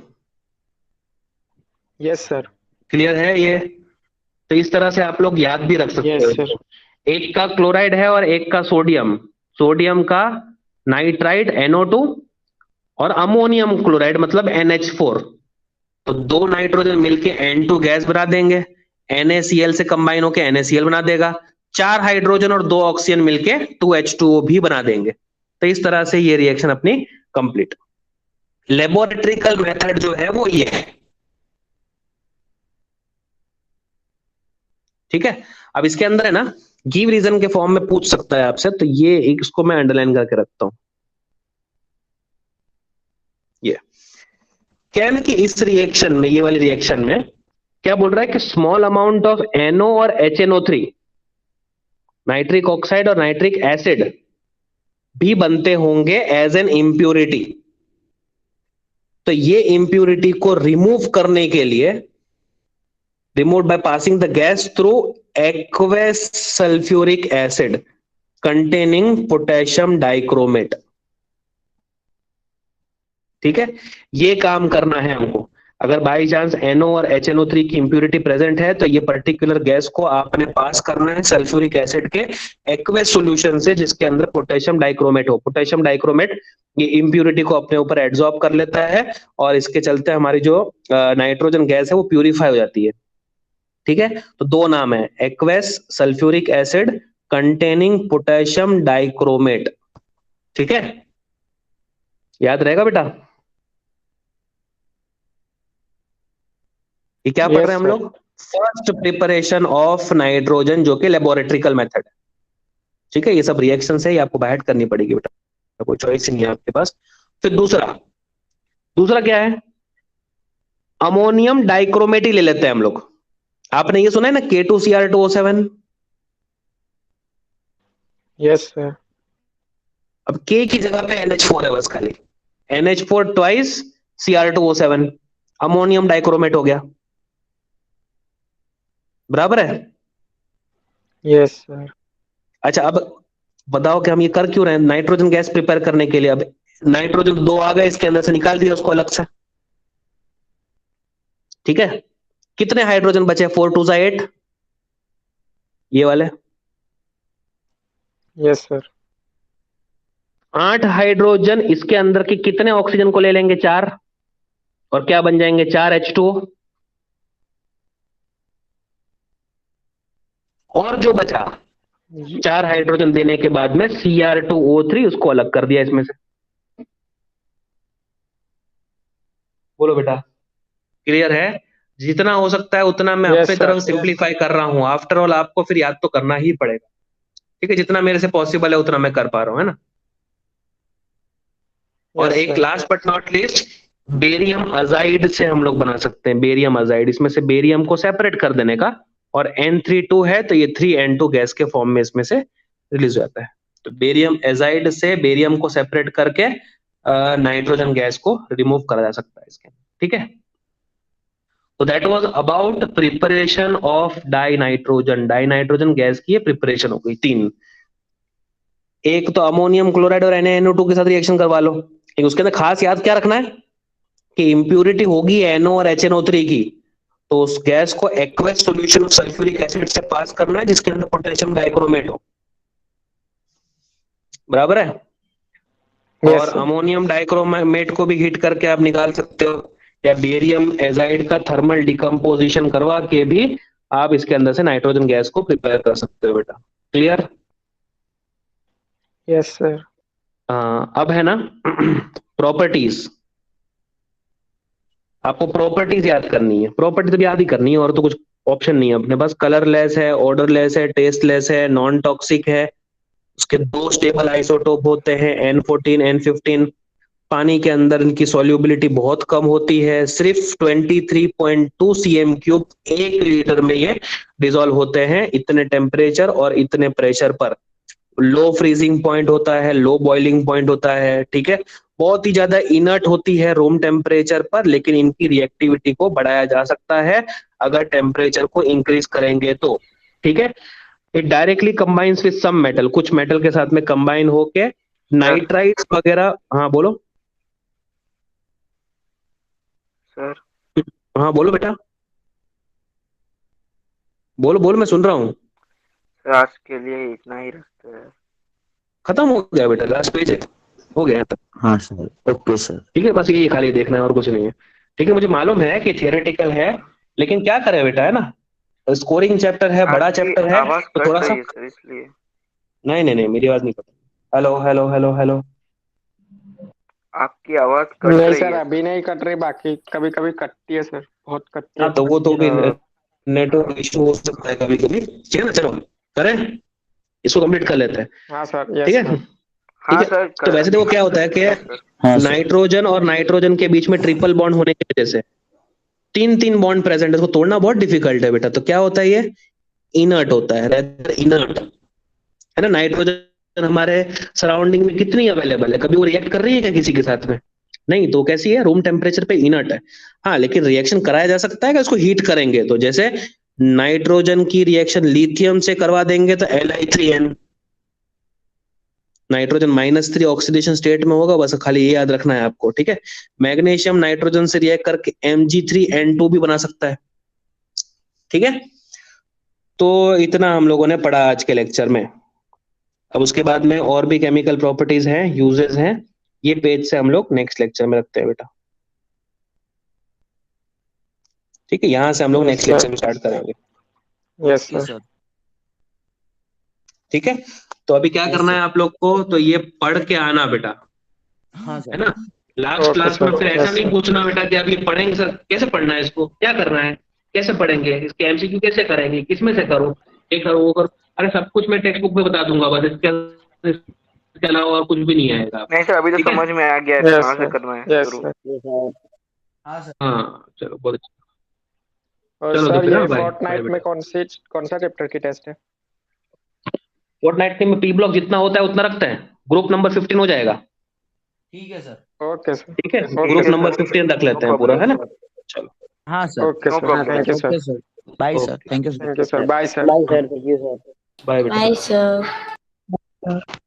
Yes, sir. क्लियर है ये? तो इस तरह से आप लोग याद भी रख सकते Yes, हो। sir. एक का क्लोराइड है और एक का सोडियम, सोडियम का नाइट्राइड NO2, और अमोनियम क्लोराइड मतलब NH4। तो 2 नाइट्रोजन मिलके N2 गैस बना देंगे, NaCl से कंबाइन होके NaCl बना देगा। 4 हाइड्रोजन और 2 ऑक्सीजन मिलके 2H2O भी बना देंगे। तो इस तरह से ये रिएक्शन अपनी कंप्लीट। लेबोरेटरिकल मेथड जो है वो ये है। ठीक है, अब इसके अंदर है ना, गिव रीजन के फॉर्म में पूछ सकता है आपसे, तो ये इसको मैं अंडरलाइन करके रखता हूं। ये केम की इस रिएक्शन में, ये वाली रिएक्शन में क्या बोल रहा है कि स्मॉल अमाउंट ऑफ NO और HNO3, नाइट्रिक ऑक्साइड और नाइट्रिक एसिड भी बनते होंगे एज एन इम्प्योरिटी। तो ये इम्प्यूरिटी को रिमूव करने के लिए, remove by passing the gas through aqueous sulphuric acid containing potassium dichromate. ठीक है, ये काम करना है हमको। अगर बाई चांस NO और HNO3 की इंप्यूरिटी प्रेजेंट है तो ये पर्टिकुलर गैस को आपने पास करना है सल्फ्यूरिक एसिड के एक्वस सॉल्यूशन से जिसके अंदर पोटेशियम डाइक्रोमेट हो। पोटेशियम डाइक्रोमेट ये इंप्यूरिटी को अपने ऊपर एब्जॉर्ब कर लेता है और इसके चलते हमारी जो नाइट्रोजन गैस है वो प्यूरिफाई हो जाती है। ठीक है, तो दो नाम है, aqueous sulphuric acid containing potassium dichromate. ठीक है, याद रहेगा बेटा? ये क्या पढ़ Yes, रहे हैं हम sir. लोग? फर्स्ट प्रिपरेशन ऑफ नाइट्रोजन, जो कि लेबोरेटरिकल मेथड है। ठीक है, ये सब रिएक्शन है, ये आपको बाहर करनी पड़ेगी बेटा, कोई चॉइस नहीं है आपके पास। फिर दूसरा क्या है? अमोनियम डाइक्रोमेट ही ले लेते हैं हम लोग। आपने ये सुना है ना, K2Cr2O7? Yes, sir. अब K की जगह पे NH4 है बस खाली, NH4 twice Cr2O7, ammonium dichromate हो गया। बराबर है? Yes, sir. अच्छा, अब बताओ कि हम ये कर क्यों रहे हैं? नाइट्रोजन गैस प्रिपेयर करने के लिए। अब नाइट्रोजन 2 आ गए, इसके अंदर से निकाल दिया उसको अलग से। ठीक है, कितने हाइड्रोजन बचे? 4 2 8, ये वाले। Yes, sir. 8 हाइड्रोजन इसके अंदर के कितने ऑक्सीजन को ले लेंगे? 4, और क्या बन जाएंगे? 4 H2O। और जो बचा 4 हाइड्रोजन देने के बाद में Cr2O3, उसको अलग कर दिया इसमें से। बोलो बेटा, क्लियर है? जितना हो सकता है उतना मैं Yes, अपनी sir. तरफ सिंप्लीफाई कर रहा हूं। आफ्टर ऑल आपको फिर याद तो करना ही पड़ेगा। ठीक है, जितना मेरे से पॉसिबल है उतना मैं कर पा रहा हूं, है ना? और Yes, एक sir. Last but not list, barium azide से हम लोग बना सकते हैं। बेरियम अजाइड, इसमें से बेरियम को सेपरेट कर देने का, और N32 है तो ये 3N2 गैस के फॉर्म में इसमें से रिलीज हो जाता है। तो बेरियम एजाइड से बेरियम को सेपरेट करके नाइट्रोजन गैस को रिमूव करा जा सकता है इसके। ठीक है, तो that was about preparation of die nitrogen. Die nitrogen gas की ये प्रिपरेशन हो गई 3। एक तो अमोनियम क्लोराइड और NaNO2 के साथ रिएक्शन करवा लो। एक उसके अंदर खास याद क्या रखना है कि इंप्यूरिटी होगी NO और HNO3 की, तो उस गैस को aqueous solution of sulphuric acid से पास करना है जिसके अंदर पोटेशियम डाइक्रोमेट हो। बराबर है? Yes, और sir. अमोनियम डाइक्रोमेट को भी हीट करके आप निकाल सकते हो, या बेरियम एजाइड का थर्मल डिकम्पोजिशन करवा के भी आप इसके अंदर से नाइट्रोजन गैस को प्रिपेयर कर सकते हो बेटा। क्लियर? Yes, sir. अब है ना प्रॉपर्टीज। आपको प्रॉपर्टीज याद करनी है, प्रॉपर्टी तो याद ही करनी है, और तो कुछ ऑप्शन नहीं है अपने पास। कलरलेस है, ऑर्डरलेस है, टेस्टलेस है, नॉन टॉक्सिक है, उसके 2 स्टेबल आइसोटोप होते हैं, N14 N15। पानी के अंदर इनकी सॉल्युबिलिटी बहुत कम होती है, सिर्फ 23.2 cm³ 1 लीटर में ये डिसॉल्व होते हैं, इतने टेम्परेचर और इतने प्रेशर पर। लो फ्रीजिंग पॉइंट होता है, लो बॉइलिंग पॉइंट होता है। ठीक है, बहुत ही ज्यादा इनर्ट होती है रूम टेम्परेचर पर, लेकिन इनकी रिएक्टिविटी को बढ़ाया जा सकता है अगर टेम्परेचर को इंक्रीज करेंगे तो। ठीक है, it directly combines with some metal, कुछ मेटल के साथ में कंबाइन होके नाइट्राइट्स वगैरह। हाँ बोलो। सर हाँ बोलो बेटा, बोलो बोलो, मैं सुन रहा हूँ। सर आज के लिए इतना ही रखते हैं। खत्म हो गया बेटा, लास्ट पेज है, हो गया तक। हाँ सर, ओके सर। ठीक है, बस ये खाली देखना है और कुछ नहीं है। ठीक है, मुझे मालूम है कि थियोरेटिकल है, लेकिन क्या करें बेटा, है ना? स्कोरिंग चैप्टर है, बड़ा आपकी चैप्टर है, आवाज तो कट थोड़ा रही सा। है सर, इसलिए। नहीं नहीं नहीं, मेरी आवाज नहीं cut. Hello hello hello hello. आपकी आवाज कट नहीं रही सर, है। अभी नहीं कट रही, बाकी कभी कभी कटती है सर, बहुत कटती है। हाँ, तो वो तो भी नेटवर्क इशू हो सकता है कभी कभी। ठीक है ना, चलो करें, इसको कंप्लीट कर लेते हैं। हाँ सर, ठीक यस है, सर। हाँ ठीक है। सर तो वैसे देखो क्या होता है कि हाँ सर। नाइट्रोजन और नाइट्रोजन के बीच में ट्रिपल बॉन्ड होने की वजह से 3 बॉन्ड प्रेजेंट है, इसको तोड़ना बहुत डिफिकल्ट है बेटा। तो क्या होता है, ये इनर्ट होता है, रेदर इनर्ट, है ना? नाइट्रोजन हमारे सराउंडिंग में कितनी अवेलेबल है, कभी वो रिएक्ट कर रही है क्या किसी के साथ में? नहीं तो कैसी है, रूम टेम्परेचर पे इनर्ट है। हाँ लेकिन रिएक्शन कराया जा सकता है कि उसको हीट करेंगे, तो जैसे नाइट्रोजन की रिएक्शन लिथियम से करवा देंगे तो Li3n, नाइट्रोजन -3 ऑक्सीडेशन स्टेट में होगा, बस खाली ये याद रखना है आपको, ठीक है। मैग्नीशियम नाइट्रोजन से रिएक्ट करके Mg3n2 भी बना सकता है, ठीक है। तो इतना हम लोगों ने पढ़ा आज के लेक्चर में। अब उसके बाद में और भी केमिकल प्रॉपर्टीज हैं, यूजेस हैं, ये पेज से हम लोग नेक्स्ट लेक्चर में रखते हैं बेटा, ठीक है। यहाँ से हम लोग Yes, नेक्स्ट sir. लेक्चर में स्टार्ट करेंगे, यस Yes, सर। sir. ठीक है। तो अभी क्या Yes, करना है sir. आप लोग को, तो ये पढ़ के आना बेटा, हाँ है सर। ना। लास्ट Okay, क्लास में sir. फिर ऐसा Yes, नहीं sir. पूछना बेटा कि आप ये पढ़ेंगे सर, कैसे पढ़ना है, इसको क्या करना है, कैसे पढ़ेंगे, इसके एमसीक्यू कैसे करेंगे, किसमें से करो, ये करो वो करो। अरे सब कुछ मैं टेक्स्ट बुक में बता दूंगा, बस इसके अलावा और कुछ भी नहीं आएगा। नहीं सर, अभी तो ठीक है? समझ में आ गया है Yes, कहाँ से sir. करना है यस शुरू। सर। हाँ सर। हाँ चलो बहुत अच्छा। और चलो तो सर फिर ये हाँ, बाय। फोर्टनाइट बाय में कौन सा चैप्टर की टेस्ट है? फोर्टनाइट में पी ब्लॉक जितना होता है उतना रखते हैं, ग्रुप नंबर 15 हो जाएगा, ठीक है सर। Okay sir. ठीक है। Okay, group sir. नंबर 15 रख लेते हैं पूरा, है ना। चलो हाँ sir. Okay No sir, problem. Thank you sir. Okay sir. Bye sir. Okay. Thank you sir. Thank you sir, bye sir. Bye sir, thank you sir. Bye बेटा। Bye sir.